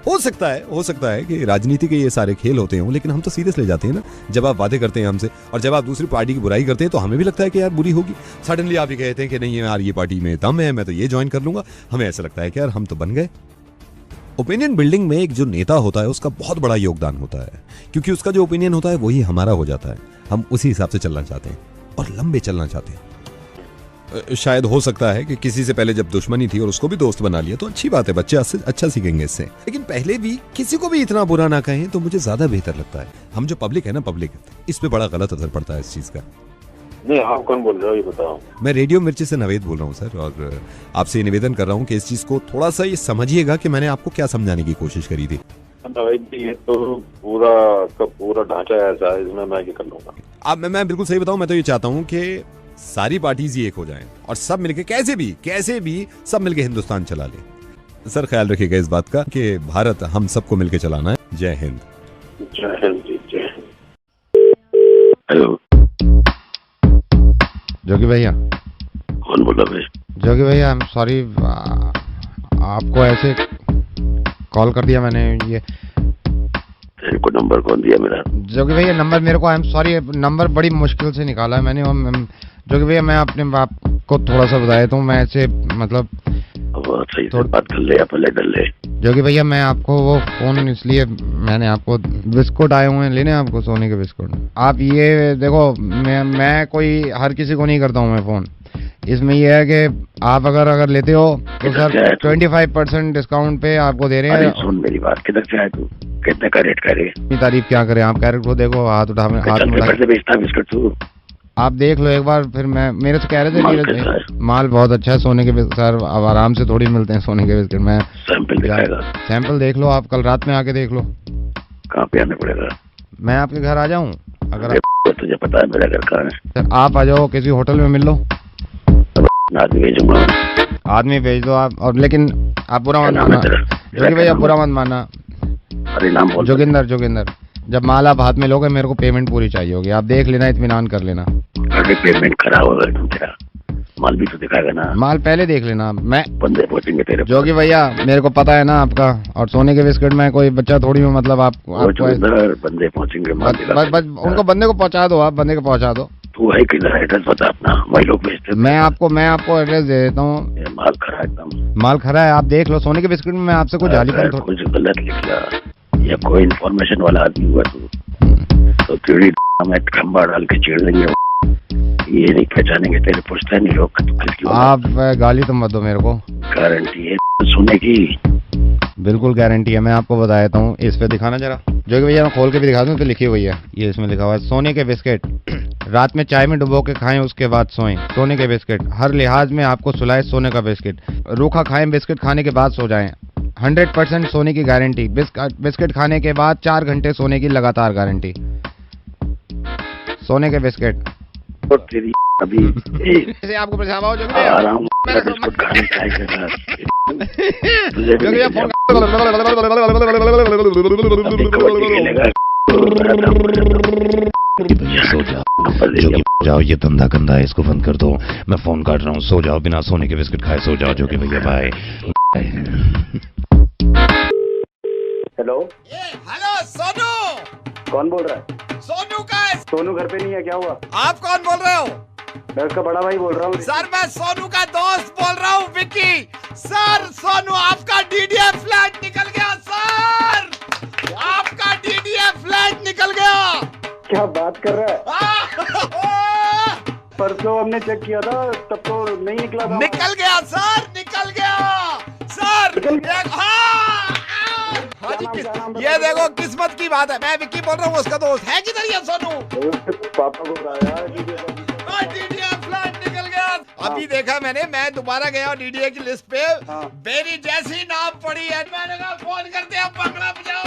हो सकता है कि राजनीति के ये सारे खेल होते हैं, लेकिन हम तो सीरियस ले जाते हैं ना। जब आप वादे करते हैं हमसे और जब आप दूसरी पार्टी की बुराई करते हैं तो हमें भी लगता है कि यार बुरी होगी। सडनली आप ये कहते हैं कि नहीं यार ये पार्टी में दम है, मैं तो ये ज्वाइन कर लूंगा। हमें ऐसा लगता है कि यार हम तो बन गए। ओपिनियन बिल्डिंग में एक जो नेता होता है उसका बहुत बड़ा योगदान होता है, क्योंकि उसका जो ओपिनियन होता है वही हमारा हो जाता है। हम उसी हिसाब से चलना चाहते हैं और लंबे चलना चाहते हैं। शायद हो सकता है कि किसी से पहले जब दुश्मनी थी और उसको भी दोस्त बना लिया तो अच्छी बात है, बच्चे अच्छा सीखेंगे इससे। लेकिन पहले भी किसी को भी इतना बुरा ना कहें तो मुझे ज्यादा बेहतर लगता है। हम जो पब्लिक है ना, पब्लिक इस पे बड़ा गलत असर पड़ता है इस चीज का। नहीं, आप कौन बोल रहे हो ये बताओ? मैं रेडियो मिर्ची से नवेद बोल रहा हूँ सर, और आपसे निवेदन कर रहा हूँ कि इस चीज को थोड़ा सा ये समझिएगा कि मैंने आपको क्या समझाने की कोशिश करी थी। ये तो पूरा ढांचा ऐसा है, इसमें मैं क्या कर लूंगा? अब मैं बिल्कुल सही बताऊं, मैं तो ये चाहता हूं कि सारी पार्टीज ही एक हो जाएं और सब मिलके कैसे भी सब मिलके हिंदुस्तान चला ले। सर ख्याल रखिएगा इस बात का कि भारत हम सबको मिलके चलाना है। जय हिंद। जय हिंद जी, जय हिंद। हेलो, जोगी भैया। कौन बोला भाई? जोगी भैया, आई एम सॉरी, आपको ऐसे कॉल कर दिया मैंने। ये तेरे को नंबर कौन दिया मेरा? जोगी भैया नंबर मेरे को, आई एम सॉरी, नंबर बड़ी मुश्किल से निकाला है मैंने। जोगी भैया मैं अपने बाप को थोड़ा सा बताया तो मैं ऐसे मतलब सही से बात कर ले या पहले कर ले। जोगी भैया मैं आपको वो फोन इसलिए मैंने आपको बिस्कुट आए हुए हैं लेने, आपको सोने के बिस्कुट। आप ये देखो, मैं कोई हर किसी को नहीं करता हूँ मैं फोन। इसमें ये है कि आप अगर लेते हो तो सर 25% डिस्काउंट पे आपको दे रहे हैं। सुन मेरी बात, किधर से आए तू? कितने का रेट करे? इतनी तारीफ क्या करें, आप कैरेट को देखो, हाथ उठा बेचता बिस्कुट तू। आप देख लो एक बार, फिर मैं मेरे से कह रहे थे नीरज माल बहुत अच्छा है सोने के बिस्कुट। सर अब आराम से थोड़ी मिलते हैं सोने के बिस्कुट। मैं सैंपल देख लो, आप कल रात में आके देख लो। कहाँ पे आना पड़ेगा? मैं आपके घर आ जाऊँ? अगर तुझे पता है मेरा घर कहाँ है? सर आप आ जाओ, किसी होटल में मिल लो। आदमी भेजूंगा। आदमी भेज दो आप, और लेकिन आप बुरा मत मानना जोगी भैया, बुरा मत मानना। अरे नाम बोल। जोगिंदर। जब माल आप हाथ में लोगे मेरे को पेमेंट पूरी चाहिए होगी, आप देख लेना, इत्मीनान कर लेना। अरे पेमेंट करा होगा तुम, तेरा माल भी तो दिखाएगा ना। माल पहले देख लेना, मैं बंदे पहुंचेंगे तेरे। जोगी भैया मेरे को पता है ना आपका, और सोने के बिस्किट में कोई बच्चा थोड़ी हूँ, मतलब आपको बंदे पहुंचेंगे। बस उनको बंदे को पहुंचा दो, आप बंदे को पहुंचा दो। तू है किधर? एड्रेस बता अपना, वही लोग भेजते। मैं आपको एड्रेस दे देता हूँ। माल खरा एकदम, माल खरा है, आप देख लो। सोने के बिस्किट में मैं आपसे कुछ जालीपन कुछ गलत लिखा या कोई इन्फॉर्मेशन वाला आदमी हुआ तो तेरी में खंबा डाल के छेड़ देंगे। ये नहीं पहचानेंगे तेरे, पूछते नहीं लोग। आप गाली तो मत दो मेरे को। गारंटी है सुनने की? बिल्कुल गारंटी है, मैं आपको बता देता हूँ। इस पे दिखाना जरा जोगी भैया, मैं खोल के भी दिखा दूँ तो लिखी हुई है। ये इसमें लिखा हुआ है सोने के बिस्किट, रात में चाय में डुबो के खाएं उसके बाद सोएं। सोने के बिस्किट, हर लिहाज में आपको सुलाए सोने का बिस्किट। रूखा खाएं बिस्किट खाने के बाद सो जाएं। 100% सोने की गारंटी। बिस्किट खाने के बाद 4 घंटे सोने की लगातार गारंटी। सोने के बिस्किट। तेरी अभी आपको परेशान हो जोगी आराम बिस्कुट खाने जाओ, ये धंधा गंदा है, इसको बंद कर दो। मैं फोन काट रहा हूँ, सो जाओ, बिना सोने के बिस्किट खाए सो जाओ जोगी भैया। बाय। Hello hello Sonu. कौन बोल रहा है? सोनू का है। सोनू घर पे नहीं है, क्या हुआ? आप कौन बोल रहे हो? मैं उसका बड़ा भाई बोल रहा हूँ। सर मैं सोनू का दोस्त बोल रहा हूँ, विक्की। सर सोनू आपका डीडीएफ फ्लैट निकल गया सर, आपका डीडीएफ फ्लैट निकल गया। क्या बात कर रहा है? परसों हमने चेक किया था तब तो नहीं निकला था। निकल गया सर, निकल गया सर। हाँ जी, ये देखो किस्मत की बात है। मैं विक्की बोल रहा हूँ, उसका दोस्त है किधर ये सोनू? पापा को बताया डीडीएफ फ्लैट निकल गया। अभी देखा मैंने, मैं दोबारा गया डीडीए की लिस्ट पे, मेरी जैसी नाम पड़ी है, मैंने कहा फोन करते हैं, पकड़ा बजाओ।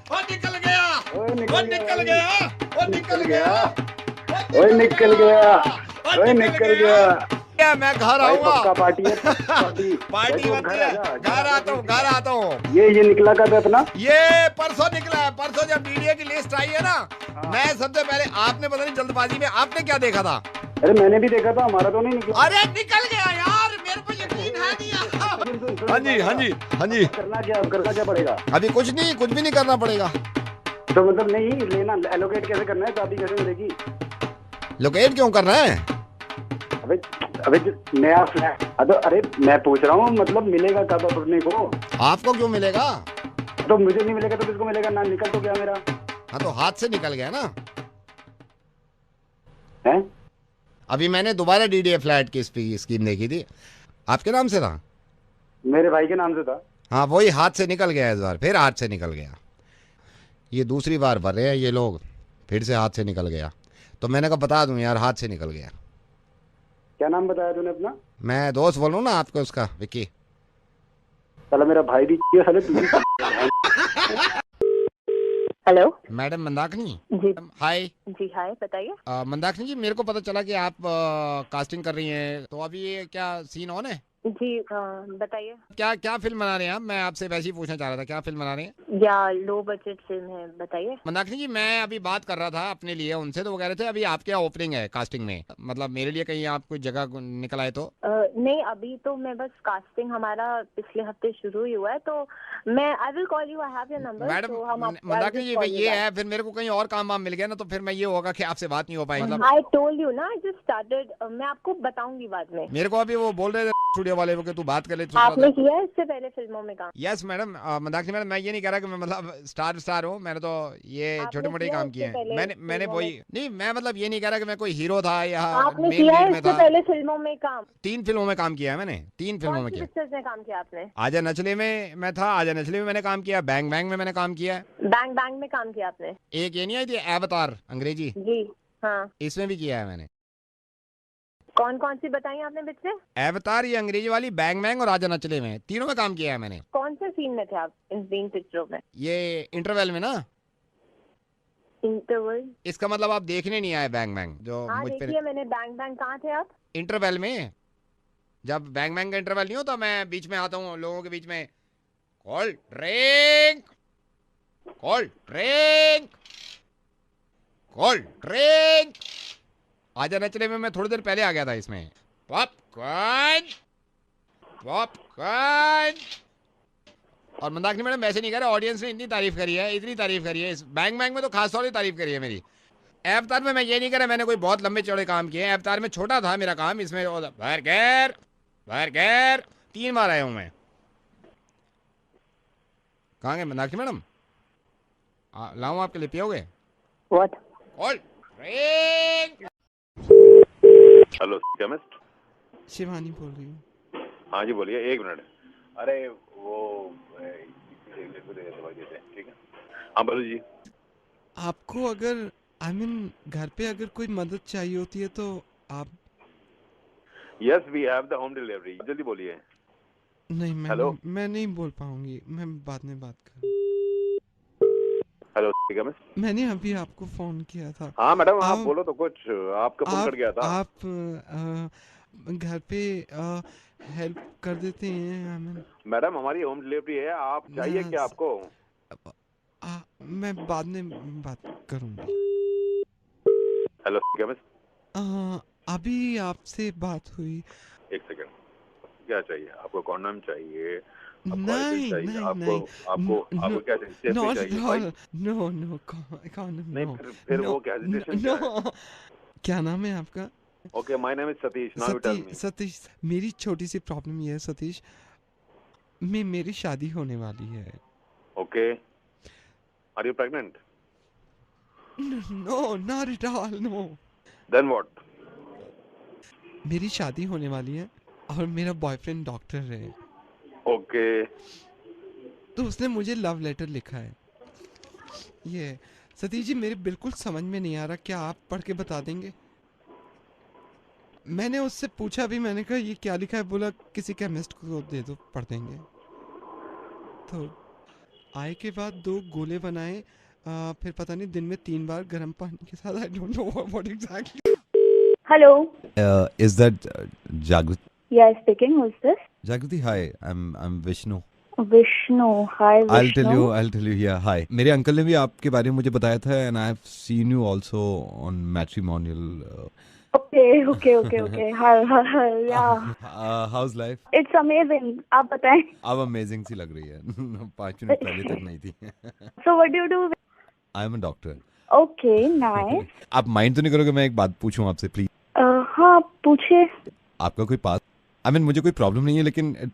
वो निकल गया, वो निकल गया, वो निकल गया, वो निकल गया, वो निकल गया। मैं घर आऊंगा। पार्टी है, पार्टी घर आता हूँ। ये निकला कब अपना? ये परसों निकला है। परसों जब डीडीए की लिस्ट आई है ना, मैं सबसे पहले, आपने पता नहीं जल्दबाजी में आपने क्या देखा था? अरे मैंने भी देखा था, हमारा तो नहीं निकला। अरे निकल गया यार, मेरे को यकीन है नहीं। हाँ जी। करना क्या पड़ेगा? अभी कुछ भी नहीं करना पड़ेगा। तो मतलब नहीं लेना, एलोकेट कैसे करना है? शादी कैसे मिलेगी? लोकेट क्यों करना है? अबे नया फ्लैट। अरे मैं पूछ रहा हूँ, मतलब मिलेगा कब अपने को? आपको क्यों मिलेगा? तो मुझे नहीं मिलेगा तो किसको मिलेगा? ना निकल तो गया मेरा। हाँ तो हाथ से निकल गया ना। हैं? अभी मैंने दोबारा डीडीए फ्लैट की स्कीम देखी थी। आपके नाम से था? मेरे भाई के नाम से था। हाँ वही हाथ से निकल गया इस बार, फिर हाथ से निकल गया। ये दूसरी बार भर रहे हैं ये लोग, फिर से हाथ से निकल गया। तो मैंने कहा बता दूं यार, हाथ से निकल गया। क्या नाम बताया तूने अपना? मैं दोस्त बोलूं ना आपको उसका, विक्की। साला मेरा भाई भी साले तू भी। हेलो मैडम मंदाकिनी जी। हाय। जी हाय, बताइए। मंदाकिनी जी, मेरे को पता चला कि आप कास्टिंग कर रही हैं, तो अभी ये क्या सीन ऑन है? जी बताइए। क्या फिल्म बना रहे हैं आप? मैं आपसे वैसे ही पूछना चाह रहा था, क्या फिल्म बना रहे हैं? या लो बजट फिल्म है, बताइए। मंदाकिनी जी, मैं अभी बात कर रहा था अपने लिए उनसे, तो वो कह रहे थे अभी आपके यहाँ ओपनिंग है कास्टिंग में, मतलब मेरे लिए कहीं आप कोई जगह निकल आए तो। नहीं, अभी तो मैं बस कास्टिंग हमारा पिछले हफ्ते शुरू ही हुआ है, तो मैं I will call you, I have your number. Madam Mandakini ji, ये है फिर मेरे को कहीं और काम वाम मिल गया ना, तो फिर मैं ये होगा कि आपसे बात नहीं हो पाई। मतलब आई टोल्ड यू ना, आई जस्ट स्टार्टेड, मैं आपको बताऊंगी बाद में। मेरे को अभी वो बोल रहे थे स्टूडियो वाले वो कि तू बात कर ले। आपने किया है इससे पहले फिल्मों में काम? यस मैडम, मंदाकिनी मैडम, मैं ये नहीं कह रहा कि मैं मतलब स्टार हूँ, मैंने तो ये छोटे मोटे काम किए हैं। मैंने वही नहीं, मैं मतलब ये नहीं कह रहा कि मैं कोई हीरो था या आपने किया है इससे पहले फिल्मों में काम? 3 फिल्मों में काम किया है मैंने, 3 फिल्मों में किया। पिक्चर्स में काम किया आपने? आजा नचले में मैं था, आजा नचले में मैंने काम किया, बैंग बैंग में मैंने काम किया है। बैंग बैंग में काम किया आपने? एक ये नहीं आई थी अवतार अंग्रेजी? जी हाँ, इसमें भी किया है मैंने। कौन कौन सी बताई आपने पिक्चर? अवतार, ये अंग्रेजी वाली, बैंग बैंग और आजा नचले में, तीनों में काम किया है मैंने। कौन से सीन में थे आप इन 3 पिक्चरों में? ये इंटरवल में ना। इंटरवल? इसका मतलब आप देखने नहीं आए बैंग बैंग जो हाँ, मुझ पे। देखिए मैंने बैंग बैंग। कहाँ थे आप? इंटरवल में, जब बैंग बैंग का इंटरवल नहीं होता, मैं बीच में आता हूँ लोगों के बीच में, cold drink, cold drink, cold drink. आजा नचले में मैं थोड़ी देर पहले आ गया था इसमें। Popcorn, popcorn. और मंदाकिनी मैडम वैसे नहीं कह रहा, ऑडियंस ने इतनी तारीफ करी है, इतनी तारीफ करी है, इस बैंग बैंग में तो खास तौर से तारीफ करी है मेरी। अवतार में मैं ये नहीं कह रहा मैंने कोई बहुत लंबे चौड़े काम किए हैं, अवतार में छोटा था मेरा काम, इसमें बर्गर बर्गर 3 बार आया हूँ मैं। कहाँ गए मंदाकिनी मैडम? लाऊं आपके लिए, पियोगे? What? Cold drink. Hello chemist, Shivani बोल रही हूँ। हाँ जी बोलिए, 1 मिनट। अरे वो दवाई देते हैं, ठीक है? हाँ बोलो जी। आपको अगर घर पे अगर कोई मदद चाहिए होती है तो आप? Yes, we have the home delivery. जल्दी बोलिए। नहीं, मैं नहीं बोल पाऊंगी, मैं बाद में बात कर। हेलो केमिस्ट, मैंने अभी आपको फोन किया था। हाँ मैडम, आप बोलो तो कुछ, आपका फोन कट गया था। आप घर पे हेल्प कर देते हैं? मैडम हमारी होम डिलीवरी है, आप चाहिए क्या आपको? मैं बाद में बात करूंगी। हेलो केमिस्ट, अभी आपसे बात हुई। 1 सेकंड, क्या चाहिए आपको? कॉन्डम चाहिए? नहीं, आपको क्या चाहिए? नो, फिर वो क्या है? क्या नाम है आपका? Okay, my name is Satish. Now you tell me. Satish, मेरी छोटी सी प्रॉब्लम ये है सतीश, मेरी शादी होने वाली है। Okay, are you pregnant? No, not at all, no. Then what? मेरी शादी होने वाली है और मेरा बॉयफ्रेंड डॉक्टर है। ओके। तो उसने मुझे लव लेटर लिखा है। ये सतीश जी, मेरे बिल्कुल समझ में नहीं आ रहा, क्या आप पढ़ के बता देंगे? मैंने उससे पूछा भी, मैंने कहा ये क्या लिखा है, बोला किसी केमिस्ट को दे दो, पढ़ देंगे। तो आए के बाद 2 गोले बनाए, फिर पता नहीं दिन में 3 बार गर्म पानी के साथ। I don't know what exactly. Hello, is that जागृति? yes, speaking. Who's this? Jagriti, hi. I'm Vishnu. Vishnu, hi Vishnu. I'll tell you. Yeah, hi. मेरे अंकल ने भी आपके बारे में मुझे बताया था, and I've seen you also on matrimonial. Okay. Hi. Yeah. How's life? It's amazing. आप बताएं। अब amazing सी लग रही है। 5 मिनट पहले तक नहीं थी। So what do you do? I'm a doctor. Okay, nice. आप माइंड तो नहीं करोगे मैं एक बात पूछूं आपसे प्लीज? हाँ, पूछिए। आपका कोई पास, मुझे कोई प्रॉब्लम नहीं है, लेकिन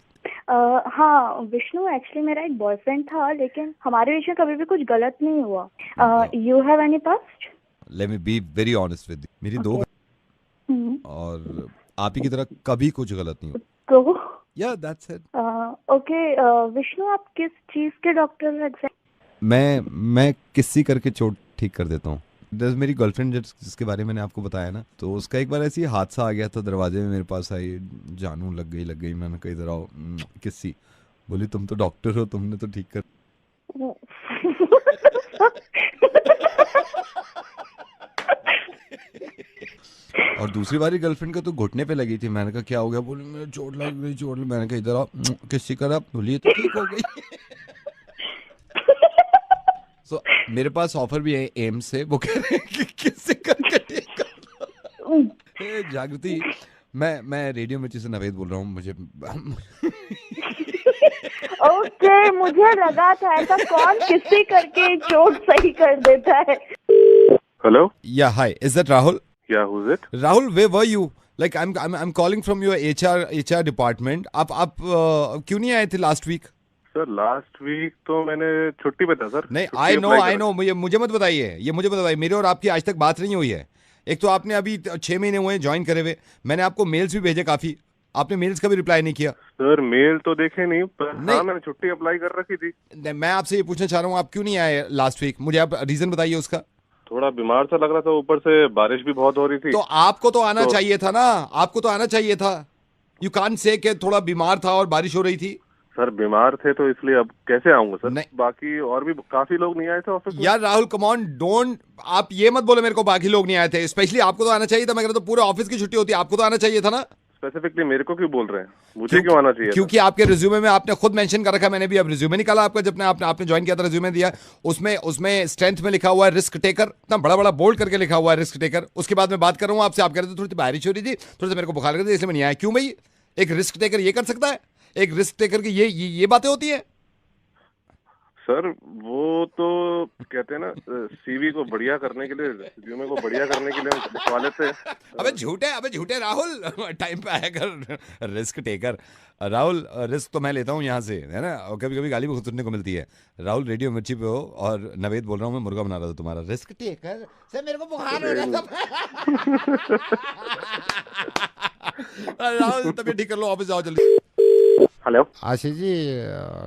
हाँ विष्णु, एक्चुअली मेरा एक बॉयफ्रेंड था, लेकिन हमारे बीच में कभी भी कुछ गलत नहीं हुआ। You have any past? Let me be very honest with you, मेरी 2 और आप ही की तरह कभी कुछ गलत नहीं हुआ। तो या दैट्स इट। ओके विष्णु, आप किस चीज के डॉक्टर हैं? मैं किसी करके चोट ठीक कर देता हूँ। मेरी गर्लफ्रेंड जिसके बारे में मैंने आपको बताया ना, तो उसका एक बार ऐसी हादसा आ गया था, दरवाजे में मेरे पास आई, जानू लग गई। मैंने कहा इधर आओ, किसी बोली तुम तो डॉक्टर हो, तुमने तो ठीक कर। और दूसरी बारी गर्लफ्रेंड का तो घुटने पे लगी थी। मैंने कहा क्या हो गया? बोली मेरे चोट लग गई। मैंने कहा इधर आओ, किसी करा, बोली तो ठीक हो गई। मेरे पास ऑफर भी है एम से, वो कह रहे हैं कि किससे करके ठीक कर लो। ए, जागृति, मैं रेडियो मिर्ची से नवेद बोल रहा हूँ। मुझे ओके, मुझे लगा था ऐसा कौन किसी करके चोट सही कर देता है। हेलो, या हाय, इज दैट राहुल? या who is it? Rahul, where were you? Like I'm calling from your HR department. आप क्यों नहीं आए थे last week? Sir last week तो मैंने छुट्टी पे था सर। नहीं, आई नो, मुझे मत बताइए, ये मुझे बताइए। मेरे और आपकी आज तक बात नहीं हुई है। एक तो आपने अभी 6 महीने हुए ज्वाइन करे हुए, मैंने आपको मेल्स भी भेजे काफी, आपने मेल्स का भी रिप्लाई नहीं किया। सर मेल तो देखे नहीं, पर हाँ मैंने छुट्टी अप्लाई कर रखी थी। मैं आपसे ये पूछना चाह रहा हूँ, आप क्यों नहीं आए लास्ट वीक? मुझे आप रीजन बताइए उसका। थोड़ा बीमार सा लग रहा था, ऊपर से बारिश भी बहुत हो रही थी। तो आपको तो आना चाहिए था ना, आपको तो आना चाहिए था। यू कांट से कि थोड़ा बीमार था और बारिश हो रही थी। सर बीमार थे तो इसलिए अब कैसे आऊंगा सर? बाकी और भी काफी लोग नहीं आए थे ऑफिस में। यार राहुल, कम ऑन, डोंट, आप ये मत बोले मेरे को बाकी लोग नहीं आए थे। स्पेशली आपको तो आना चाहिए था। मैं कह रहा तो पूरे ऑफिस की छुट्टी होती है, आपको तो आना चाहिए था ना। स्पेसिफिकली मेरे को क्यों बोल रहे हैं? मुझे क्यों आना चाहिए? क्योंकि आपके रिज्यूमे में आपने खुद मेंशन कर रखा। मैंने भी अब रिज्यूमे निकाला आपका, जब आपने ज्वाइन किया था रिज्यूमे दिया, उसमें स्ट्रेंथ में लिखा हुआ है रिस्क टेकर, इतना बड़ा बड़ा बोल्ड करके लिखा हुआ है रिस्क टेकर। उसके बाद मैं बात कर रहा हूँ आपसे, आप कह रहे थे थोड़ी सी बारिश हो रही थी, थोड़ा सा मेरे को बुखार लग रहा था, इसलिए मैं नहीं आया। क्यों भाई? एक रिस्क टेकर ये कर सकता है? एक रिस्क टेकर की ये बातें होती है? सर वो तो कहते हैं ना, सीवी को बढ़िया करने के लिए, रिज्यूमे को बढ़िया करने के लिए हम लिखवा लेते हैं। अबे झूठे राहुल, टाइम पे आया कर रिस्क टेकर। राहुल, रिस्क तो मैं लेता हूँ यहाँ से, है ना, और कभी कभी गाली भी सुनने को मिलती है। राहुल, रेडियो मिर्ची पे हो और नवेद बोल रहा हूँ, मैं मुर्गा बना रहा था तुम्हारा। रिस्क टेकर से मेरे को बुखार हो रहा था। राहुल, तबीयत ठीक कर लो, ऑफिस जाओ जल्दी। Hello Ashish ji,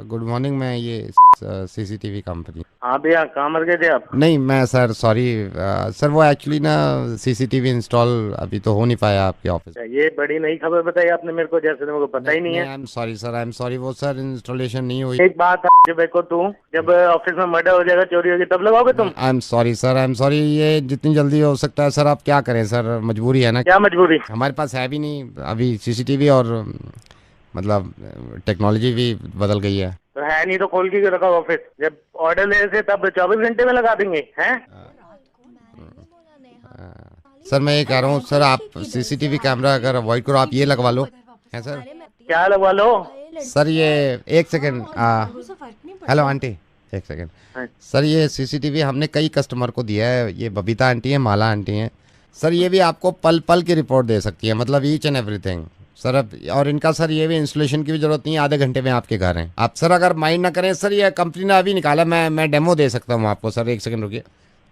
good morning. मैं ये सीसीटीवी कंपनी। हाँ भैया, कहाँ मर गए थे आप? नहीं मैं सर, सॉरी सर, वो एक्चुअली ना सीसीटीवी इंस्टॉल अभी तो हो नहीं पाया आपके ऑफिस। ये बड़ी नई खबर बताई आपने मेरे को, जैसे मेरे को पता ही नहीं है। I am sorry sir, I am sorry, वो सर इंस्टॉलेशन नहीं हुई। एक बात देखो, तू जब ऑफिस में मर्डर हो जाएगा, चोरी होगी, तब लगाओगे तुम? I am sorry sir, I am sorry, ये जितनी जल्दी हो सकता है सर। आप क्या करें सर, मजबूरी है ना। क्या मजबूरी? हमारे पास है भी नहीं अभी सीसीटीवी, और मतलब टेक्नोलॉजी भी बदल गई है। तो है नहीं तो खोल के रखा ऑफिस, जब ऑर्डर ले से तब 24 घंटे में लगा देंगे हैं? सर मैं ये कह रहा हूँ सर, आप सीसीटीवी कैमरा अगर अवॉइड करो, आप ये लगवा लो। है सर? क्या लगवा लो? सर ये एक सेकेंड, हेलो आंटी, एक सेकेंड सर, ये सीसीटीवी हमने कई कस्टमर को दिया है। ये बबीता आंटी है, माला आंटी है सर, ये भी आपको पल पल की रिपोर्ट दे सकती है, मतलब ईच एंड एवरीथिंग सर। अब और इनका सर ये भी इंस्टॉलेशन की भी जरूरत नहीं है, आधे घंटे में आपके घर हैं। आप सर अगर माइंड ना करें सर, ये कंपनी ने अभी निकाला, मैं डेमो दे सकता हूँ आपको सर। एक सेकंड रुकिए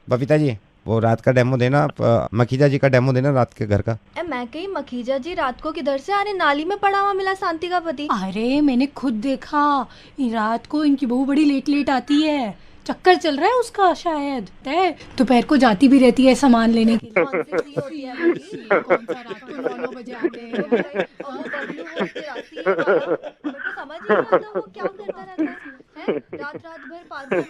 बबीता जी, वो रात का डेमो देना, मखीजा जी का डेमो देना रात के घर का। मैं कही मखीजा जी रात को किधर से? अरे नाली में पड़ा हुआ मिला शांति का पति। अरे मैंने खुद देखा, रात को इनकी बहू बड़ी लेट आती है, चक्कर चल रहा है उसका शायद, दोपहर को जाती भी रहती है सामान लेने के लिए। कौन सा रात को 9 बजे आते हैं? क्या करता रहता है? रात भर 5 बजे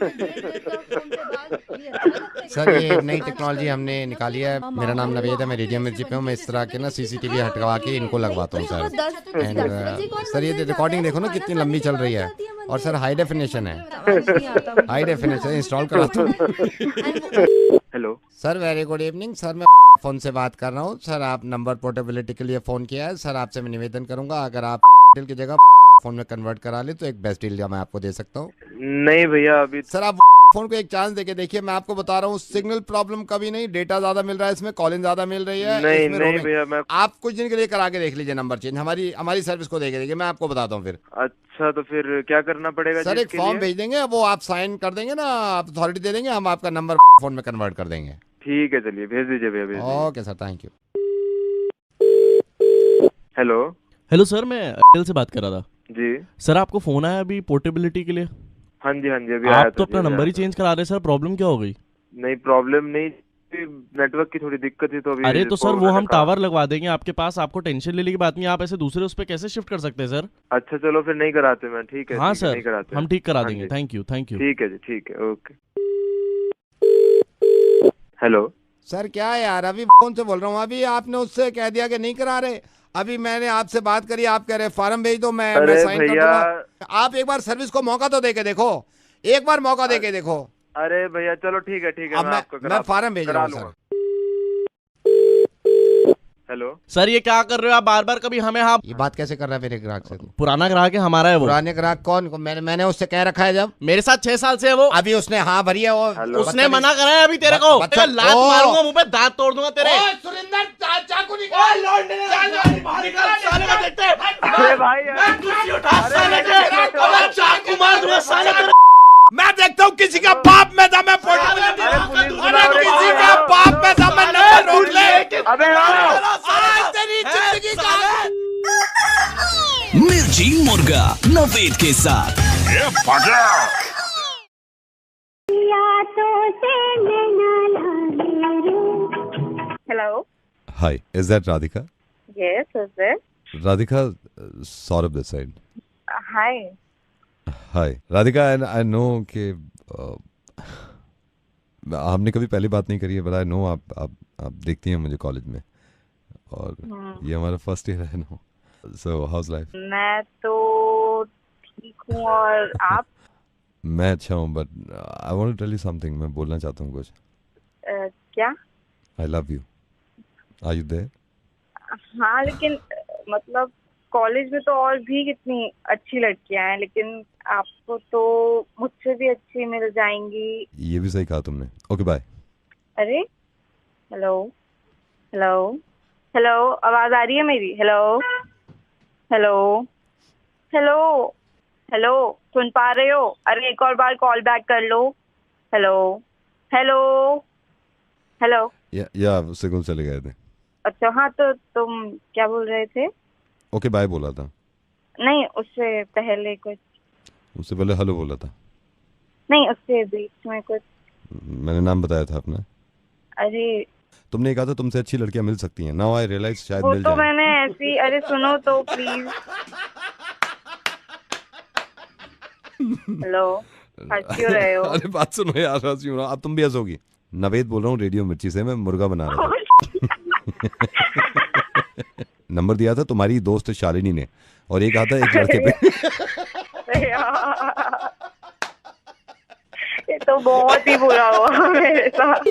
फोन पे बात। सर ये नई टेक्नोलॉजी हमने निकाली है। मेरा नाम नवेद है, मैं रेडियो मिर्ची पे हूँ। मैं इस तरह के ना सीसीटीवी हटवा के इनको लगवाता हूँ सर। एंड सर ये रिकॉर्डिंग देखो ना कितनी लंबी चल रही है, और सर हाई डेफिनेशन है, हाई डेफिनेशन इंस्टॉल कराता हूँ। Hello sir, very good evening sir, मैं फोन से बात कर रहा हूँ सर। आप नंबर पोर्टेबिलिटी के लिए फोन किया है सर। आपसे मैं निवेदन करूंगा, अगर आप डील की जगह फोन में कन्वर्ट करा ले तो एक बेस्ट डील मैं आपको दे सकता हूँ। नहीं भैया अभी सर आप फोन को एक चांस देके देखिए। मैं आपको बता रहा हूँ, सिग्नल प्रॉब्लम कभी नहीं, डेटा ज्यादा मिल रहा है इसमें, कॉलिंग ज्यादा मिल रही है। नहीं भैया, मैं आप कुछ दिन के लिए करा के देख लीजिए नंबर चेंज, हमारी सर्विस को देखे देखिए, मैं आपको बताता हूँ फिर। अच्छा तो फिर क्या करना पड़ेगा? सर एक फॉर्म भेज देंगे, वो आप साइन कर देंगे ना, आप अथॉरिटी दे देंगे, हम आपका नंबर फोन में कन्वर्ट कर देंगे। ठीक है चलिए, भेज दीजिए भैया। Okay sir, thank you. Hello sir, मैं एयरटेल से बात कर रहा था जी। सर आपको फोन आया अभी पोर्टेबिलिटी के लिए? हाँ जी अभी आप तो अपना नंबर ही चेंज करा रहे सर, प्रॉब्लम क्या हो गई? नहीं प्रॉब्लम नहीं, नेटवर्क की थोड़ी दिक्कत थी तो अभी। अरे तो सर वो हम टावर लगवा देंगे आपके पास, आपको टेंशन लेने की बात नहीं, आप ऐसे दूसरे उस पर कैसे शिफ्ट कर सकते हैं सर? अच्छा चलो फिर नहीं कराते मैं, ठीक है। हाँ सर, नहीं कराते, हम ठीक करा देंगे। Thank you. ठीक है जी, ठीक है, ओके। हेलो सर क्या यार, अभी फोन से बोल रहा हूँ, अभी आपने उससे कह दिया कि नहीं करा रहे। अभी मैंने आपसे बात करी, आप कह रहे फॉर्म भेज दो, मैं साइन कर दूंगा। आप एक बार सर्विस को मौका तो देके देखो, एक बार मौका देके देखो। अरे भैया चलो ठीक है अब मैं फॉर्म भेज रहा हूँ सर। हेलो सर ये क्या कर रहे हो आप बार बार कभी हमें हाँ ये बात कैसे कर रहा है मेरे ग्राहक से? पुराना ग्राहक है हमारा है वो। पुराने ग्राहक कौन? मैंने उससे कह रखा है जब मेरे साथ 6 साल से है वो। अभी उसने हाँ भरी है वो। उसने मना करा है अभी तेरे को। लात मारूंगा मुंह पे, दांत तोड़ दूंगा तेरे। सुरेंद्र चाकू निकाल। अरे भाई चाकू मार दूंगा साले तेरे। मैं देखता हूँ किसी का बाप में दम है फोटो। अरे किसी का बाप में दम है नंबर रोक ले। अबे आज तेरी जिंदगी का मिर्ची मुर्गा नवेद के साथ। Hello. Hi, is that Radhika? Yes, who's this? Radhika, Saurabh this side. Hi. Hi, Radhika, I know कि हमने कभी पहली बात नहीं करी है, but I know आप देखती हैं मुझे कॉलेज में और ये हमारा फर्स्ट ईयर है ना। So how's life? मैं तो ठीक हूँ और आप? मैं अच्छा हूँ, but I want to tell you something. मैं बोलना चाहता हूँ कुछ। क्या? I love you. Are you there? हाँ लेकिन मतलब कॉलेज में तो और भी कितनी अच्छी लड़कियां हैं, लेकिन आपको तो मुझसे भी अच्छी मिल जाएंगी। ये भी सही कहा तुमने। Okay bye. अरे हेलो हेलो हेलो, आवाज आ रही है मेरी? हेलो हेलो हेलो हेलो, सुन पा रहे हो? अरे एक और बार कॉल बैक कर लो। Hello hello hello. या सिग्नल चले गए थे। अच्छा हाँ, तो तुम क्या बोल रहे थे? ओके बाय बोला था। नहीं, उससे पहले कुछ। उससे पहले हेलो बोला था। नहीं, उससे बीच में कुछ। मैंने नाम बताया था अपना। अरे तुमने कहा था तुमसे अच्छी लड़कियां मिल सकती हैं। नाउ आई रियलाइज शायद वो मिल तो जाए। मैंने ऐसी। अरे सुनो तो प्लीज। हेलो, हंस क्यों रहे हो? अरे बात सुनो यार, हंस क्यों रहा हूं? अब तुम भी हंसोगी। नवेद बोल रहा हूँ रेडियो मिर्ची से, मैं मुर्गा बना रहा था। नंबर दिया था तुम्हारी दोस्त शालिनी ने और एक आता एक लड़के पे। ये तो बहुत ही बुरा हुआ मेरे साथ।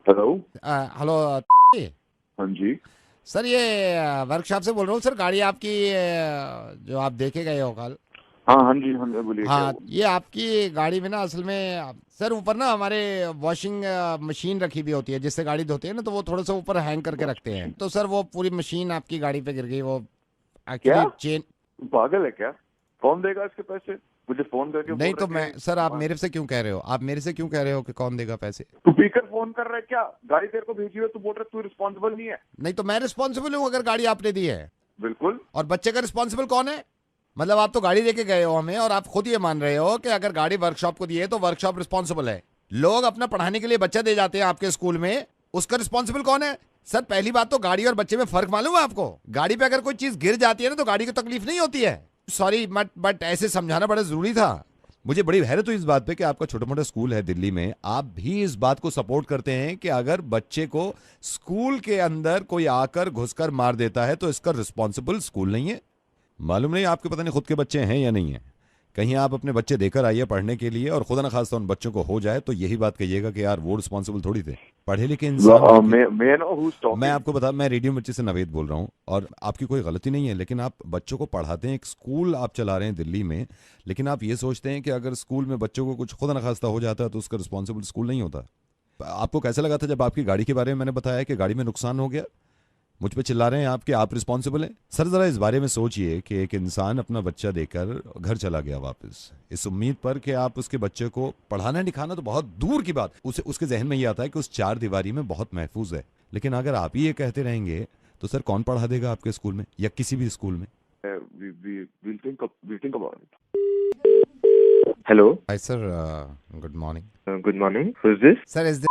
Hello hello. हाँ जी सर, ये वर्कशॉप से बोल रहा हूँ सर। गाड़ी आपकी जो आप देखे गए हो कल। हाँ जी हाँ बोलिए। हाँ, ये आपकी गाड़ी में ना असल में सर ऊपर ना हमारे वॉशिंग मशीन रखी हुई होती है, जिससे गाड़ी धोते हैं ना, तो वो थोड़ा सा ऊपर हैंग करके रखते हैं। तो सर वो पूरी मशीन आपकी गाड़ी पे गिर गई। वो एक्चुअली चेन। पागल है क्या? कौन देगा इसके पैसे? मुझे फोन करके नहीं तो मैं सर, आप मेरे से क्यों कह रहे हो? आप मेरे से क्यों कह रहे हो कि कौन देगा पैसे? तू पीकर फोन कर रहा है क्या? गाड़ी तेरे को भेजी हुई, तू बोल रहा तू रिस्पॉन्सिबल नहीं है। नहीं तो मैं रिस्पॉन्सिबल हूँ अगर गाड़ी आपने दी है। बिल्कुल। और बच्चे का रिस्पॉन्सिबल कौन है? मतलब आप तो गाड़ी लेके गए हो हमें, और आप खुद ये मान रहे हो कि अगर गाड़ी वर्कशॉप को दी है तो वर्कशॉप रिस्पॉन्सिबल है। लोग अपना पढ़ाने के लिए बच्चा दे जाते हैं आपके स्कूल में, उसका रिस्पॉन्सिबल कौन है? सर पहली बात तो गाड़ी और बच्चे में फर्क मालूम है आपको? गाड़ी पे अगर कोई चीज गिर जाती है ना तो गाड़ी को तकलीफ नहीं होती है। सॉरी बट ऐसे समझाना बड़ा जरूरी था। मुझे बड़ी हैरत हुई इस बात पे कि आपका छोटा मोटा स्कूल है दिल्ली में, आप भी इस बात को सपोर्ट करते हैं कि अगर बच्चे को स्कूल के अंदर कोई आकर घुसकर मार देता है तो इसका रिस्पॉन्सिबल स्कूल नहीं है। मालूम नहीं आपके पता नहीं खुद के बच्चे हैं या नहीं है। कहीं आप अपने बच्चे देकर आइए पढ़ने के लिए और खुदा न खास्ता उन बच्चों को हो जाए तो यही बात कहिएगा कि यार वो रिस्पॉन्सिबल थोड़ी थे। पढ़े लिखे इंसान। मैं आपको बता, मैं रेडियो मिर्ची से नवेद बोल रहा हूँ और आपकी कोई गलती नहीं है, लेकिन आप बच्चों को पढ़ाते हैं, एक स्कूल आप चला रहे हैं दिल्ली में, लेकिन आप ये सोचते हैं कि अगर स्कूल में बच्चों को कुछ खुदा न खास्ता हो जाता है तो उसका रिस्पॉन्सिबल स्कूल नहीं होता। आपको कैसा लगा था जब आपकी गाड़ी के बारे में मैंने बताया कि गाड़ी में नुकसान हो गया? मुझ पे चिल्ला रहे हैं आप कि आप रिस्पॉन्सिबल हैं। सर जरा इस बारे में सोचिए कि एक इंसान अपना बच्चा देकर घर चला गया वापस, इस उम्मीद पर कि आप उसके बच्चे को पढ़ाना लिखाना तो बहुत दूर की बात, उसके जहन में ये आता है कि उस चार दीवारी में बहुत महफूज है। लेकिन अगर आप ही ये कहते रहेंगे तो सर कौन पढ़ा देगा आपके स्कूल में या किसी भी स्कूल में? Hello. Hi sir, good morning. Good morning. Who is this? Sir is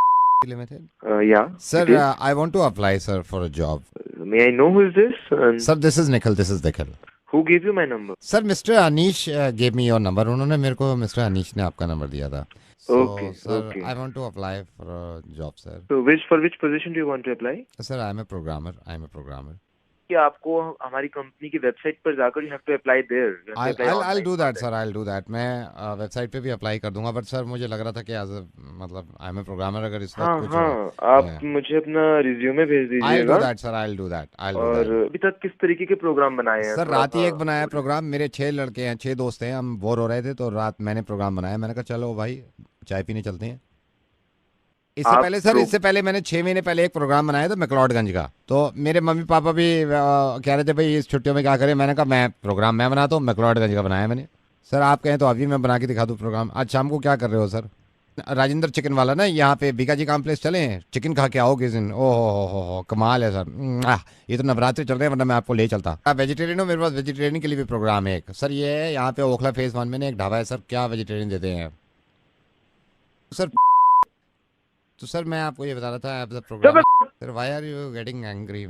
Limited? Yeah. Sir, I want to apply, sir, for a job. May I know who is this? Sir, this is Nikhil. This is Nikhil. Who gave you my number? Sir, Mr. Anish gave me your number. उन्होंने मेरे को Mr. Anish ने आपका नंबर दिया था. So, okay. Sir, okay. I want to apply for a job, sir. So, for which position do you want to apply? Sir, I am a programmer. कि आपको हमारी कंपनी की वेबसाइट पर जाकर you have to apply there. I'll do that sir, I'll do that। मैं वेबसाइट पे भी अप्लाई कर दूंगा, बट सर मुझे लग रहा था कि मतलब आई एम ए प्रोग्रामर, अगर इस वक्त कुछ आप मुझे अपना रिज्यूमे भेज दीजिएगा। I'll do that sir, I'll do that। और अभी तक किस तरीके के प्रोग्राम बनाए हैं? सर रात ही एक बनाया प्रोग्राम। मेरे 6 लड़के हैं, 6 दोस्त हैं, हम बोर हो रहे थे तो रात मैंने प्रोग्राम बनाया। मैंने कहा चलो भाई चाय पीने चलते हैं। इससे पहले मैंने 6 महीने पहले एक प्रोग्राम बनाया था मैक्लोडगंज का। तो मेरे मम्मी पापा भी कह रहे थे भाई इस छुट्टियों में क्या करें। मैंने कहा मैं प्रोग्राम मैं बनाता हूँ, मैक्लोडगंज का बनाया मैंने। सर आप कहें तो अभी मैं बना के दिखा दूँ प्रोग्राम। आज शाम को क्या कर रहे हो सर? राजेंद्र चिकन वाला ना, यहाँ पे बीकाजी कॉम्प्लेक्स चले हैं, चिकन खा के आओ किस दिन। ओहो कमाल है सर। ये तो नवरात्रि चल रहे हैं, वरना मैं आपको ले चलता। आप वेजिटेरियन हो? मेरे पास वेजिटेरियन के लिए भी प्रोग्राम है एक सर। ये है यहाँ पे ओखला फेज 1 में एक ढाबा है सर, क्या वेजिटेरियन देते हैं सर। तो सर मैं आपको ये बता रहा था program. Sir why are you getting angry?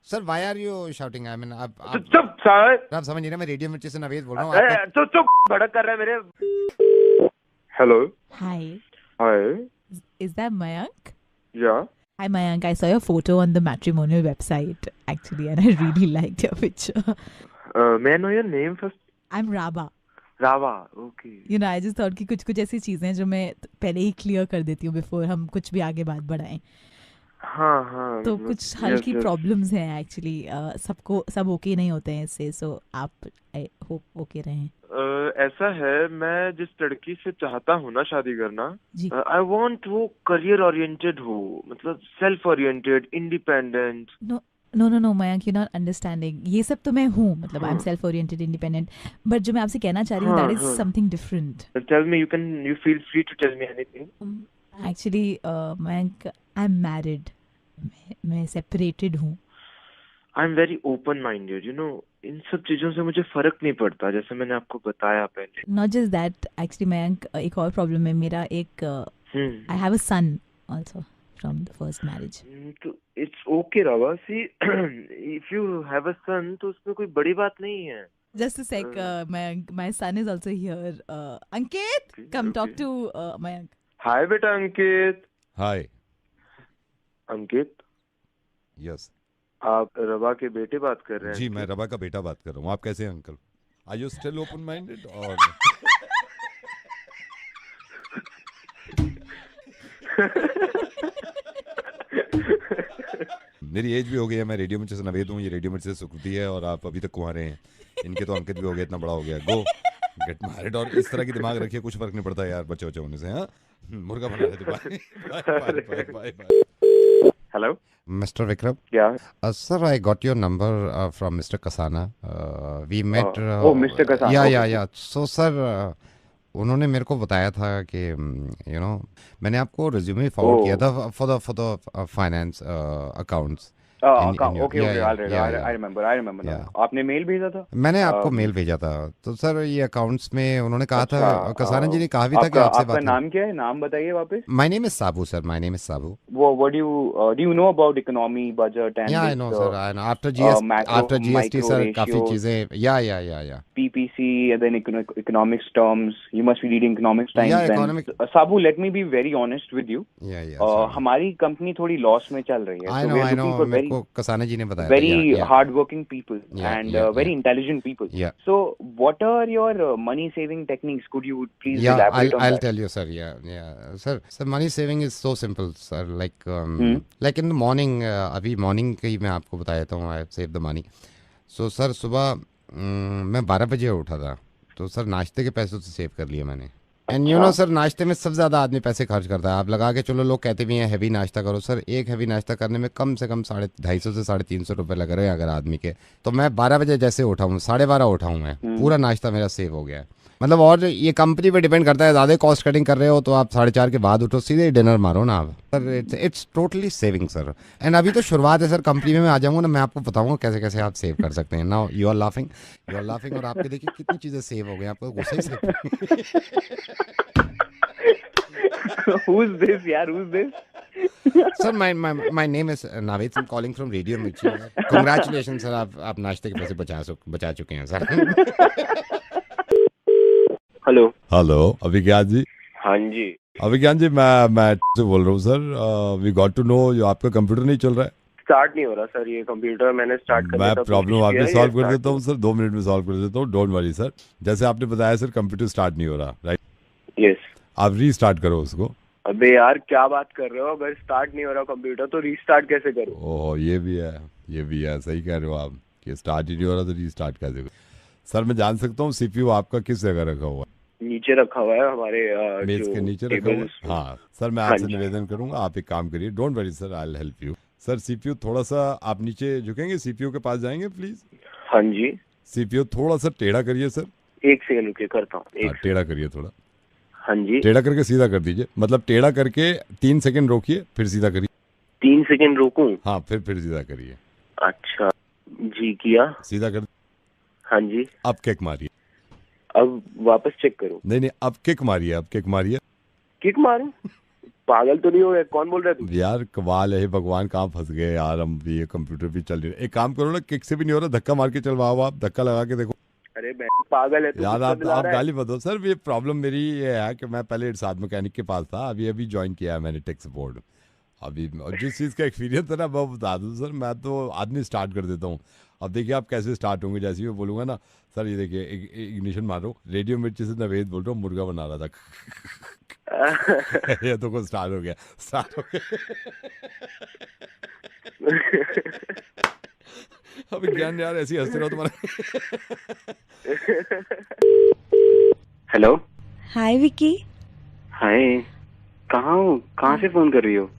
Sir why are you shouting? I mean आप समझ नहीं रहे, मैं रेडियो मिर्ची से नवेद बोल रहा हूँ। चुप भड़क कर रहा है मेरे। Hello Hi. Hi Is that Mayank? या Hi Mayank, I saw your photo on the matrimonial website actually and I really liked your picture. may I know your name first? I'm Raba. Rava okay. You know, I just thought कि कुछ ऐसी चीजें हैं जो मैं पहले ही क्लियर कर देती हूँ बिफोर हम कुछ भी आगे बात बढ़ाएं। हाँ तो कुछ हल्की प्रॉब्लम्स हैं एक्चुअली। सब ओके नहीं होते हैं इससे, सो आप आई होप ओके रहें। ऐसा है, मैं जिस लड़की से चाहता हूँ ना शादी करना, आई वांट वो करियर ओरिएंटेड हो, मतलब self oriented, independent. No Mayank, you not understanding. ये सब तो मैं हूँ, मतलब I am self oriented, independent, but जो मैं आपसे कहना चाह रही हूँ that is something different. Tell me, you feel free to tell me anything. Actually Mayank, I am married, मैं सेपरेटेड हूँ। I am very open minded, you know, इन सब चीजों से मुझे फर्क नहीं पड़ता, जैसे मैंने आपको बताया पहले। Not just that, actually Mayank एक और प्रॉब्लम है मेरा। एक I have a son also from the first marriage. तो it's okay Rava, see if you have a son तो उसमें कोई बड़ी बात नहीं है। Just a sec, my son is also here. Ankit, come talk to Mayank. हाय बेटा अंकित। हाय अंकित। यस आप रवा के बेटे बात कर रहे हैं? जी मैं रवा का बेटा बात कर रहा हूँ। आप कैसे हैं uncle? Are you still open minded और मेरी एज भी हो गई है, मैं रेडियो मिर्ची से नवेद हूँ, ये रेडियो मिर्ची से सुकृति है, और आप अभी तक कुंवारे हैं। इनके तो अंकित भी हो गया, इतना बड़ा हो गया। गो गेट मैरिड। और इस तरह की दिमाग रखिए, कुछ फर्क नहीं पड़ता यार बच्चे बच्चे होने से। हाँ मुर्गा बना रहे थे। Hello Mr. Vikram? Yeah. Sir, I got your number from Mr. Kasana. We met. Mr. Kasana. Yeah. So, sir, उन्होंने मेरे को बताया था कि you know, मैंने आपको रिज्यूमे फॉरवर्ड किया था for the finance accounts. Okay, I remember now. आपने मेल भेजा था? मैंने आपको मेल भेजा था। तो सर ये अकाउंट्स में उन्होंने कहा था, कसाना जी ने कहा भी था कि आपसे बात। आपका नाम क्या है? नाम बताइए वापस। My name is Sabu, sir. My name is Sabu. What do you know about economy, budget and Yeah, I know, sir. I know. After GST, sir, काफी चीजें। Yeah. PPC and then economics terms. You must be reading economics times. Yeah, economics. Sabu, let me be very honest with you. Yeah. हमारी कंपनी थोड़ी लॉस में चल रही है। I know. को कसाना जी ने बताया। Very hardworking people and very intelligent people. Yeah. So, what are your money saving techniques? Could you please elaborate on that? I'll tell you, sir. Yeah. Sir, money saving is so simple, sir. Like in the morning, अभी morning की मैं आपको बताया था हूँ, I save the money. So, sir, सुबह मैं 12 बजे उठा था, तो सर नाश्ते के पैसे से सेव कर लिए मैंने। एंड यू नो सर, नाश्ते में सबसे ज़्यादा आदमी पैसे खर्च करता है। आप लगा के चलो, लोग कहते भी हैं हैवी नाश्ता करो। सर एक हैवी नाश्ता करने में कम से कम 250 से 350 रुपये लग रहे हैं अगर आदमी के। तो मैं 12 बजे जैसे उठा हूँ, 12:30 उठा हूँ मैं, पूरा नाश्ता मेरा सेव हो गया है। मतलब और ये कंपनी पे डिपेंड करता है, ज़्यादा कॉस्ट कटिंग कर रहे हो तो आप 4:30 के बाद उठो, सीधे डिनर मारो ना आप। Sir it's totally saving sir. And अभी तो शुरुआत है सर, कंपनी में मैं आ जाऊँगा ना, मैं आपको बताऊँगा कैसे कैसे आप सेव कर सकते हैं। नाउ यू आर लाफिंग और आपके देखिए कितनी चीज़ें सेव हो गई, आपको गुस्से से। Who's this? Who's this? Sir, my name is Naveed. I'm calling from Radio Mirchi. Congratulations, sir. आप नाश्ते के पैसे बचा चुके हैं सर। हेलो अभिज्ञान जी। हाँ जी अभिज्ञान जी, मैं से बोल रहा हूँ sir. We got to know आपका कंप्यूटर नहीं चल रहा है। स्टार्ट नहीं हो रहा सर ये कंप्यूटर, मैंने स्टार्ट करने मैं का प्रॉब्लम कोशिश आपकी किया, सॉल्व ये कर start देता हूँ सर, 2 मिनट में सॉल्व कर देता हूँ, डोंट वरी सर। जैसे आपने बताया सर कंप्यूटर स्टार्ट नहीं हो रहा, राइट? यस। आप रीस्टार्ट करो उसको। अबे यार क्या बात कर रहे हो, अगर स्टार्ट नहीं हो रहा कंप्यूटर तो रीस्टार्ट कैसे करूँ? ओह ये भी है, सही कह रहे हो आप कि स्टार्ट ही नहीं हो रहा तो रीस्टार्ट कैसे करो। सर मैं जान सकता हूँ सीपीयू आपका किस जगह रखा हुआ है? नीचे रखा हुआ है हमारे मेज जो के नीचे रखा हुआ है? tables- हाँ सर, मैं हाँ आपसे जी। निवेदन करूंगा, आप एक काम करिए, don't worry sir, I will help you. Sir CPU थोड़ा सा आप नीचे झुकेंगे, सीपीयू के पास जाएंगे प्लीज। हाँ जी। सीपीयू थोड़ा सा टेढ़ा करिए सर। एक सेकंड रुकिए, करता हूँ। हाँ, टेढ़ा करिए थोड़ा। हाँ जी। टेढ़ा करके सीधा कर दीजिए, मतलब टेढ़ा करके 3 सेकंड रोकिए फिर सीधा करिए। 3 सेकंड रोकूं? हाँ फिर सीधा करिए। अच्छा जी, किया। सीधा कर। हाँ जी। अब किक मारिए। अब वापस चेक करूं? नहीं अब किक मारिए, अब किक मारिए। किक मारूं? पागल तो नहीं हो गए? कौन बोल रहा है तू? यार कमाल है भगवान, कहाँ फंस गए यार हम भी, ये कंप्यूटर भी चल रही है। एक काम करो ना, किक से भी नहीं हो रहा, धक्का मार के चलवाओ, आप धक्का लगा के देखो। अरे पागल है तू, यार गुस्सा आप दिला रहा है। गाली मत दो सर, ये प्रॉब्लम मेरी ये है कि मैं पहले इरशाद मैकेनिक के पास था, अभी ज्वाइन किया है मैंने टेक सपोर्ट। अभी और जिस चीज़ का एक्सपीरियंस है ना मैं बता दूँ सर, मैं तो आदमी स्टार्ट कर देता हूँ। अब देखिए आप कैसे स्टार्ट होंगे, जैसे ही मैं बोलूँगा ना सर ये देखिए इग्निशन मारो, रेडियो मिर्ची से नवेद बोल रहा हूँ, मुर्गा बना रहा था ये तो को स्टार्ट हो गया। अब ज्ञान यार ऐसी हंसते रहो तुम्हारा। हेलो। हाय विकी। हाय, कहाँ हो? कहाँ से फोन कर रही हो?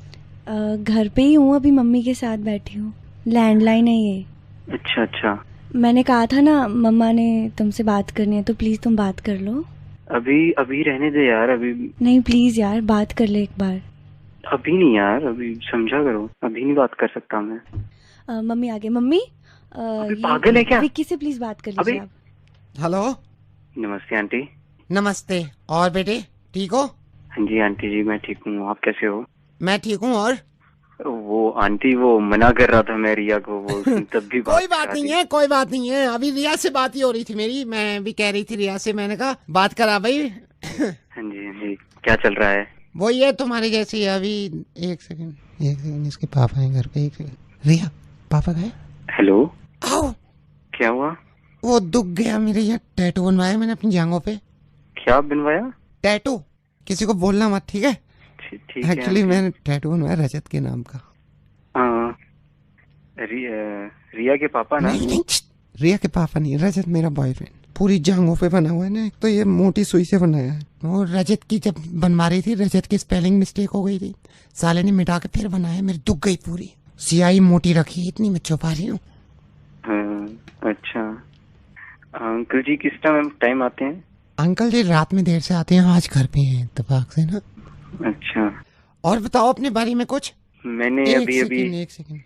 घर पे ही हूँ, अभी मम्मी के साथ बैठी हूँ। लैंडलाइन है ये। अच्छा अच्छा। मैंने कहा था ना मम्मा ने तुमसे बात करनी है, तो प्लीज तुम बात कर लो। अभी रहने दे यार, अभी नहीं प्लीज यार, बात कर ले एक बार। अभी नहीं यार, अभी समझा करो, अभी नहीं बात कर सकता मैं। मम्मी आ गए। मम्मी पागल है क्या? विक्की से प्लीज बात कर लीजिए आप। हेलो। नमस्ते आंटी। नमस्ते। और बेटे ठीक हो? हाँ जी आंटी जी, मैं ठीक हूँ, आप कैसे हो? मैं ठीक हूँ। और वो आंटी वो मना कर रहा था मैं रिया को, वो तब भी कोई बात नहीं है, कोई बात नहीं है। अभी रिया से बात ही हो रही थी मेरी, मैं भी कह रही थी रिया से, मैंने कहा बात करा भाई। हाँ जी, क्या चल रहा है? वो ये तुम्हारे जैसे ही। अभी एक सेकंड इसके पापा हैं घर पे। एक सेकंड रिया, पापा गए? हेलो। आओ। क्या हुआ? वो दुख गया मेरे, यहाँ टैटू बनवाया मैंने अपनी जांघों पे। क्या बनवाया? टैटू। किसी को बोलना मत, ठीक है? ठीक है। एक्चुअली मैंने टैटू बनवाया रजत के नाम का। हाँ। रिया के पापा ना? नहीं, रिया के पापा नहीं, रजत मेरा बॉयफ्रेंड। पूरी जांघों पे बना हुआ है ना, तो ये मोटी सुई से बनाया है। और रजत की जब बनवा रही थी, रजत की स्पेलिंग मिस्टेक हो गई थी, साले ने मिटा के फिर बनाया। मेरी दुख गई पूरी, सियाही मोटी रखी, इतनी मैं छुपा रही हूँ। अच्छा अंकल जी किस टाइम आते हैं? अंकल जी रात में देर से आते हैं, आज घर पे हैं इत्तेफाक से ना। अच्छा। और बताओ अपने बारे में कुछ। मैंने एक सेकंड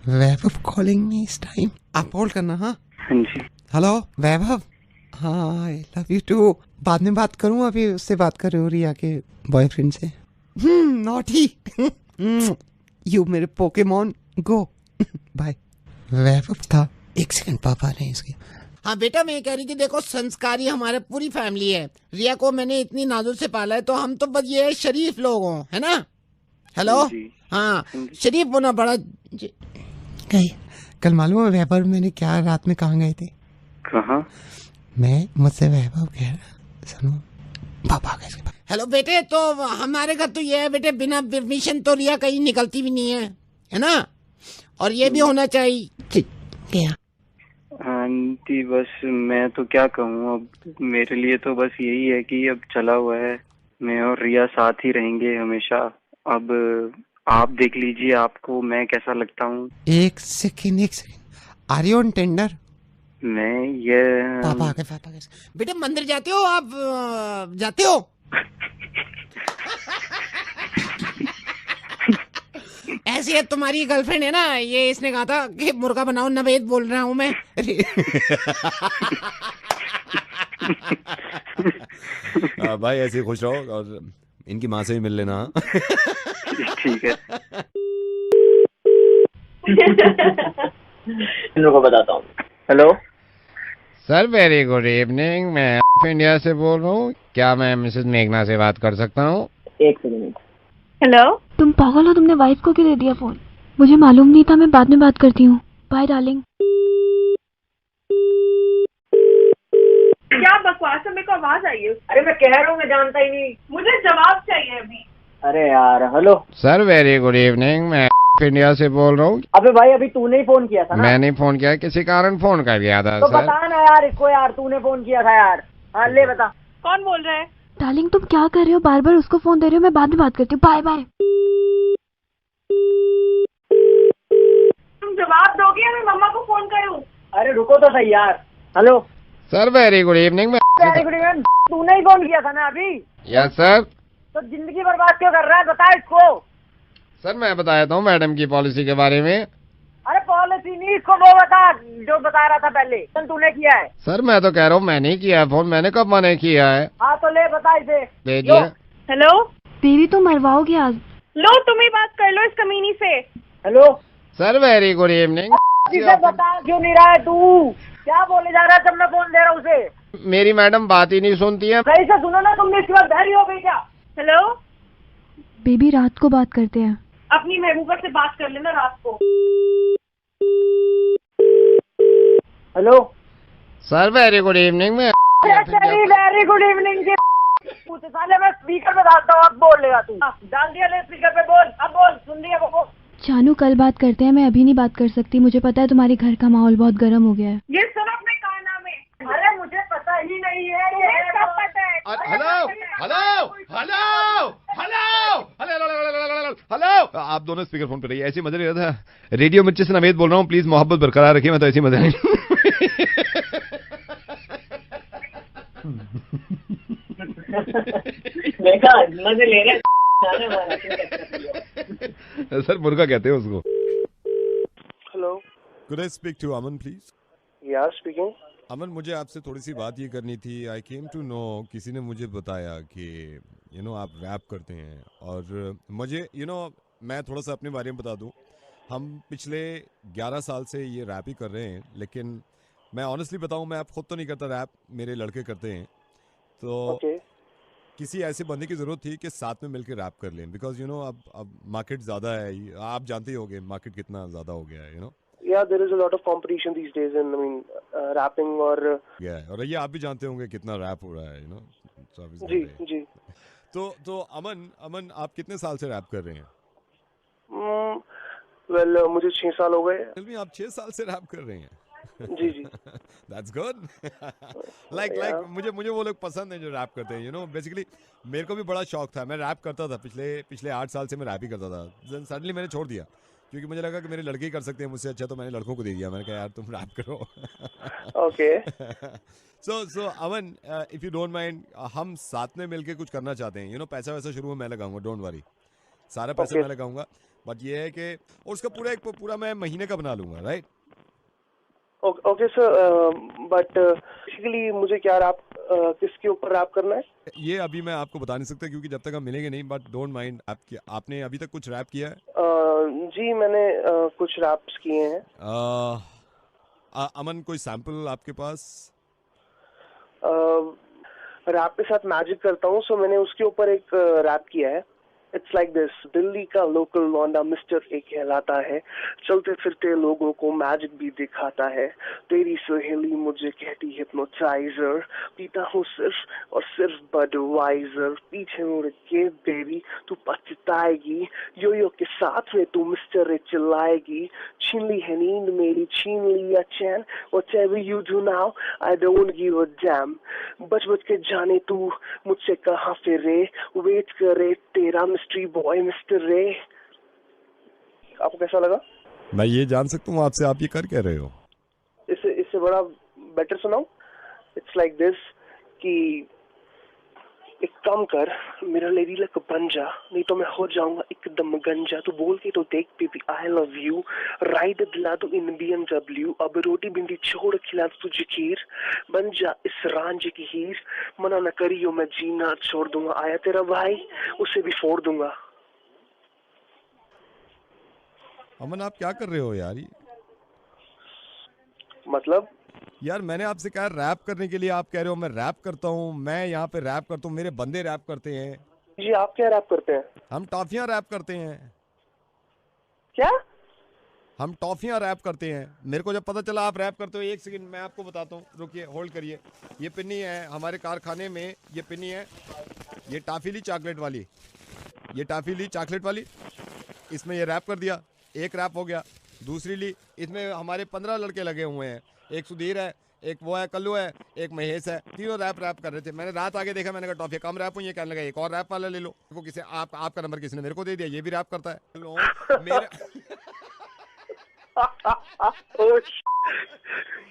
वैभव कॉलिंग मी इस टाइम, आप होल्ड करना। हाँ जी। हेलो वैभव। हाँ आई लव यू टू। बाद में बात करूँ, अभी उससे बात कर रही हूँ, रिया के बॉयफ्रेंड से। नॉटी यू मेरे पोकेमॉन गो बाय। वैभव था। एक सेकंड, पापा ने इसके। हाँ बेटा, मैं कह रही थी देखो, संस्कारी हमारे पूरी फैमिली है। रिया को मैंने इतनी नाजुक से पाला है, तो हम तो बस ये शरीफ लोग हों, है ना? हेलो। हाँ शरीफ होना बड़ा गई। कल मालूम है वैभव मैंने क्या रात में कहाँ गए थे? कहाँ? मैं मुझसे वैभव कह रहा, सुनो पापा आ गए। हेलो बेटे, तो हमारे घर तो ये है बेटे, बिना परमिशन तो रिया कहीं निकलती भी नहीं है ना? और ये भी होना चाहिए। क्या आंटी बस मैं तो क्या कहूँ, अब मेरे लिए तो बस यही है कि अब चला हुआ है, मैं और रिया साथ ही रहेंगे हमेशा। अब आप देख लीजिए आपको मैं कैसा लगता हूँ। एक second are you on tender? मैं ये पापा बेटे मंदिर जाते हो आप? जाते हो? ऐसी है तुम्हारी गर्लफ्रेंड है ना, ये इसने कहा था कि मुर्गा बनाओ, नवेद बोल रहा हूँ मैं। भाई ऐसे खुश रहो और इनकी माँ से भी मिल लेना। ठीक है। इन लोगों को बताता हूँ। Hello sir, very good evening, मैं इंडिया से बोल रहा हूँ, क्या मैं मिसेस मेघना से बात कर सकता हूँ? एक सेकंड। हेलो। तुम पागल हो, तुमने वाइफ को क्यों दे दिया फोन? मुझे मालूम नहीं था, मैं बाद में बात करती हूँ। Bye darling. क्या बकवास है, मेरे को आवाज आई है। अरे मैं कह रहा हूँ, मैं जानता ही नहीं। मुझे जवाब चाहिए अभी। अरे यार, hello sir very good evening, मैं इंडिया से बोल रहा हूँ। अबे भाई, अभी तूने ही फोन किया था ना? मैंने फोन किया, किसी कारण फोन कर गया था तो सर। बता ना यार इसको, यार तूने फोन किया था यार। हाँ ले बता। कौन बोल रहा है? डार्लिंग तुम क्या कर रहे हो, बार बार उसको फोन दे रहे हो। मैं बाद में बात करती हूँ। Bye bye. तुम जवाब दोगे या मैं मम्मा को फोन करूँ? अरे रुको तो सही यार। Hello sir very good evening. Very good evening. तूने ही फोन किया था ना अभी? Yes sir. तो जिंदगी बर्बाद क्यों कर रहा है, बता इसको। सर मैं बताता हूँ मैडम की पॉलिसी के बारे में। अरे पॉलिसी नहीं, इसको वो बता जो बता रहा था पहले। तूने किया है? सर मैं तो कह रहा हूँ मैंने ही किया है फोन, मैंने कब मना किया है? हाँ तो ले बता इसे। भेजिए। हेलो बेबी तुम मरवाओगे आज। लो तुम ही बात कर लो इस कमीनी से। Hello sir very good evening. इसे बता क्यों नहीं रहा है तू? क्या बोले जा रहा है जब मैं फोन दे रहा हूँ उसे? मेरी मैडम बात ही नहीं सुनती है। सही से सुनो ना, तुमने इसके बाद बहरी हो गई क्या? हेलो बेबी रात को बात करते हैं। अपनी महबूबा से बात कर लेना रात को। Hello sir very good evening में। वेरी गुड इवनिंग के पूछे साले, मैं स्पीकर पे डालता हूँ, अब बोल लेगा तू। डाल दिया ले स्पीकर पे, बोल अब बोल। सुन रही है वो? जानू कल बात करते हैं, मैं अभी नहीं बात कर सकती। मुझे पता है तुम्हारे घर का माहौल बहुत गर्म हो गया है। ये सुनो अपने काना में। अरे मुझे पता ही नहीं है, ये सब पता है। Hello hello hello hello hello. आप दोनों स्पीकर फोन पे रहिए, ऐसे मजा नहीं रहा था। रेडियो मिर्ची से नवेद बोल रहा हूँ, प्लीज मोहब्बत बरकरार रखिए, मैं तो ऐसी मजा नहीं। देखा मजे ले रहे। सर मुर्गा कहते हैं उसको। Hello, could I speak to Aman please? यार स्पीकिंग। अमन मुझे आपसे थोड़ी सी बात ये करनी थी। आई केम टू नो, किसी ने मुझे बताया कि आप रैप करते हैं, और मुझे मैं थोड़ा सा अपने बारे में बता दूं। हम पिछले 11 साल से ये रैप ही कर रहे हैं, लेकिन मैं ऑनेस्टली बताऊं, मैं अब खुद तो नहीं करता रैप, मेरे लड़के करते हैं। तो किसी ऐसे बंदे की ज़रूरत थी कि साथ में मिलकर रैप कर लें, बिकॉज अब मार्केट ज़्यादा है, आप जानते ही होंगे मार्केट कितना ज़्यादा हो गया है। Yeah, there is a lot of competition these days in, rapping और ये आप भी जानते होंगे कितना रैप हो रहा है, जी जी। तो अमन आप कितने साल से रैप कर रहे हैं? वेल मुझे 6 साल हो गए। आप 6 साल से रैप कर रहे हैं? जी जी। That's good. like मुझे वो लोग पसंद है जो रैप करते हैं। बेसिकली मेरे को भी बड़ा शौक था, मैं रैप करता था पिछले 8 साल से मैं रैप ही करता था। सडनली मैंने छोड़ दिया क्योंकि मुझे लगा कि मेरे लड़के ही कर सकते हैं मुझसे अच्छा, तो मैंने लड़कों को दे दिया। मैंने कहा यार तुम रैप करो। Okay. So Aman, if you don't mind, हम साथ में मिलके कुछ करना चाहते हैं। पैसा वैसा शुरू में मैं लगाऊंगा, डोंट वरी, सारा पैसा मैं लगाऊंगा। बट ये है कि और उसका पूरा मैं महीने का बना लूंगा, right? Okay sir, but basically मुझे क्या रैप, किसके ऊपर रैप करना है ये अभी मैं आपको बता नहीं सकता क्योंकि जब तक हम मिलेंगे नहीं। बट डोंट माइंड, आपने अभी तक कुछ रैप किया है? जी मैंने कुछ रैप्स किए हैं। अमन कोई सैंपल आपके पास? रैप के साथ मैजिक करता हूँ, सो मैंने उसके ऊपर एक रैप किया है। It's like this. दिल्ली का लोकल लौंडा मिस्टर ए कहलाता है, चलते फिरते लोगों को मैजिक भी दिखाता है। तेरी सहेली मुझे कहती हिप्नोटाइजर, पीता हूँ सिर्फ और सिर्फ बडवाइजर। पीछे मुड़ के बेबी तू पछताएगी, यो के साथ में तू मिस्टर ए चिल्लाएगी। छीन ली है नींद मेरी, छीन लिया चैन, whatever you do now I don't give a damn। बच के जाने तू मुझसे कहाँ फिरे, वेट करे तेरा मिस्ट्री बॉय मिस्टर रे। आपको कैसा लगा? मैं ये जान सकता हूँ आपसे, आप ये कर क्या रहे हो? इससे बड़ा बेटर सुनाऊं? इट्स लाइक दिस कि एक काम कर, मेरा लेडी लक बन जा, नहीं तो मैं हो जाऊंगा एकदम गंजा। तू बोल के तो देख baby I love you, ride दिला दो इन BMW। अब रोटी भिंडी छोड़ खिला दो तुझे खीर, बन जा इस रांझे की हीर। मना न करियो मैं जीना छोड़ दूंगा, आया तेरा भाई उसे भी फोड़ दूंगा। अमन आप क्या कर रहे हो यार? मतलब यार मैंने आपसे कहा रैप करने के लिए, आप कह रहे हो मैं रैप करता हूँ, मैं यहाँ पे रैप करता हूँ, मेरे बंदे रैप करते हैं। जी आप क्या रैप करते हैं? हम टॉफियाँ रैप करते हैं। क्या? हम टॉफियाँ रैप करते हैं। मेरे को जब पता चला आप रैप करते हो, एक सेकंड मैं आपको बताता हूँ, रुकिए होल्ड करिए। ये पिन्नी है हमारे कारखाने में, ये पिन्नी है, ये टाफीली चॉकलेट वाली, ये टाफीली चॉकलेट वाली, इसमें ये रैप कर दिया, एक रैप हो गया। दूसरी ली, इसमें हमारे 15 लड़के लगे हुए हैं, एक सुधीर है, एक वो है कल्लू है, एक महेश है, तीनों रैप कर रहे थे। मैंने रात आगे देखा, मैंने कहा टॉफी कम रैप हुई है, कहने लगा एक और रैप वाला ले लो। को किसी आपका नंबर किसी ने मेरे को दे दिया, ये भी रैप करता है। मेरे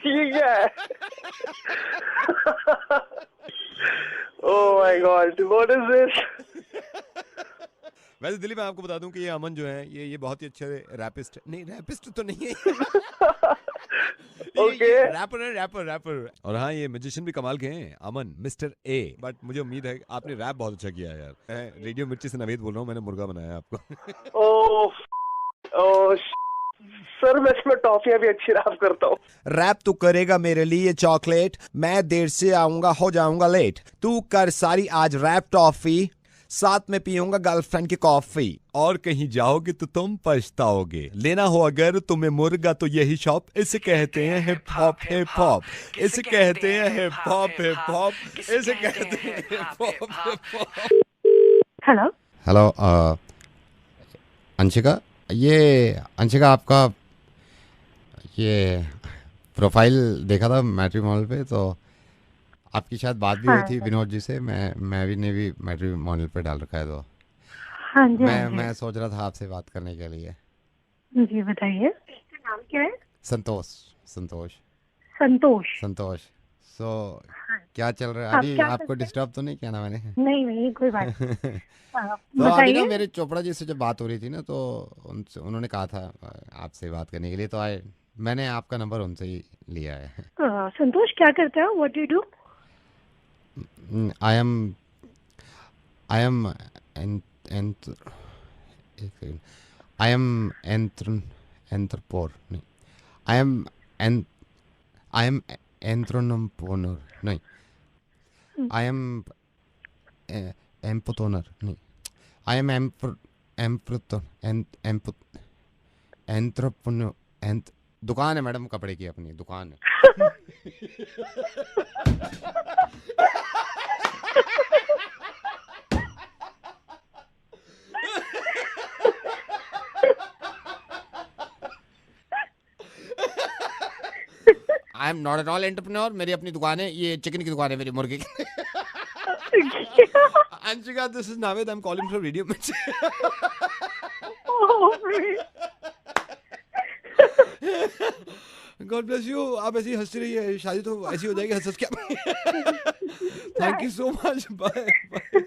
ठीक है। Oh my God, what is this? वैसे दिल्ली में आपको बता दूं कि ये अमन जो है ये बहुत ही अच्छे रैपिस्ट, नहीं रैपिस्ट तो नहीं है ओके, रैपर। और हाँ, ये म्यूजिशियन भी कमाल के हैं, अमन मिस्टर ए। बट मुझे उम्मीद है आपने रैप बहुत अच्छा किया यार। मैं रेडियो मिर्ची से नवेद बोल रहा हूँ, मैंने मुर्गा बनाया आपको। ओह सर, मैं इसमें टॉफियां भी अच्छी रैप करता हूँ। रैप तू करेगा मेरे लिए चॉकलेट, मैं देर से आऊंगा हो जाऊंगा लेट। तू कर सारी आज रैप टॉफी, साथ में पीऊंगा गर्लफ्रेंड की कॉफी। और कहीं जाओगे तो तुम पछताओगे, लेना हो अगर तुम्हें मुर्गा तो यही शॉप। इसे कहते हैं हिप हॉप, हिप हॉप इसे कहते हैं हिप हॉप, हिप हॉप इसे कहते हैं hip hop, hip hop. Hello hello Anshika, ये अंशिका आपका ये प्रोफाइल देखा था मैट्रिमोनियल पे, तो आपकी शायद बात भी हुई थी विनोद जी से। मैं भी ने भी मैट्रिमोनियल पे डाल रखा है, तो हाँ जी, मैं सोच रहा था आपसे बात करने के लिए। जी बताइए, नाम क्या है? संतोष। सो क्या चल रहा है अभी? आपको डिस्टर्ब तो नहीं किया ना मैंने? नहीं कोई बात तो अभी ना मेरे चोपड़ा जी से जब बात हो रही थी ना, तो उन्होंने कहा था आपसे बात करने के लिए, तो मैंने आपका नंबर उनसे ही लिया है। संतोष क्या करते हो? What do? I am entrepreneur. नहीं, I am empreneur. नहीं, I am entrepreneur. दुकान है मैडम, कपड़े की अपनी दुकान है। I am not at all entrepreneur. मेरी अपनी दुकान है, ये चिकन की दुकान है मेरी, मुर्गे की। Anshika, this is Naved, I am calling from Radio Mirchi. God bless you. आप ऐसी हंसती रहिए, शादी तो ऐसी हो जाएगी हंस क्या। Thank you so much, bye.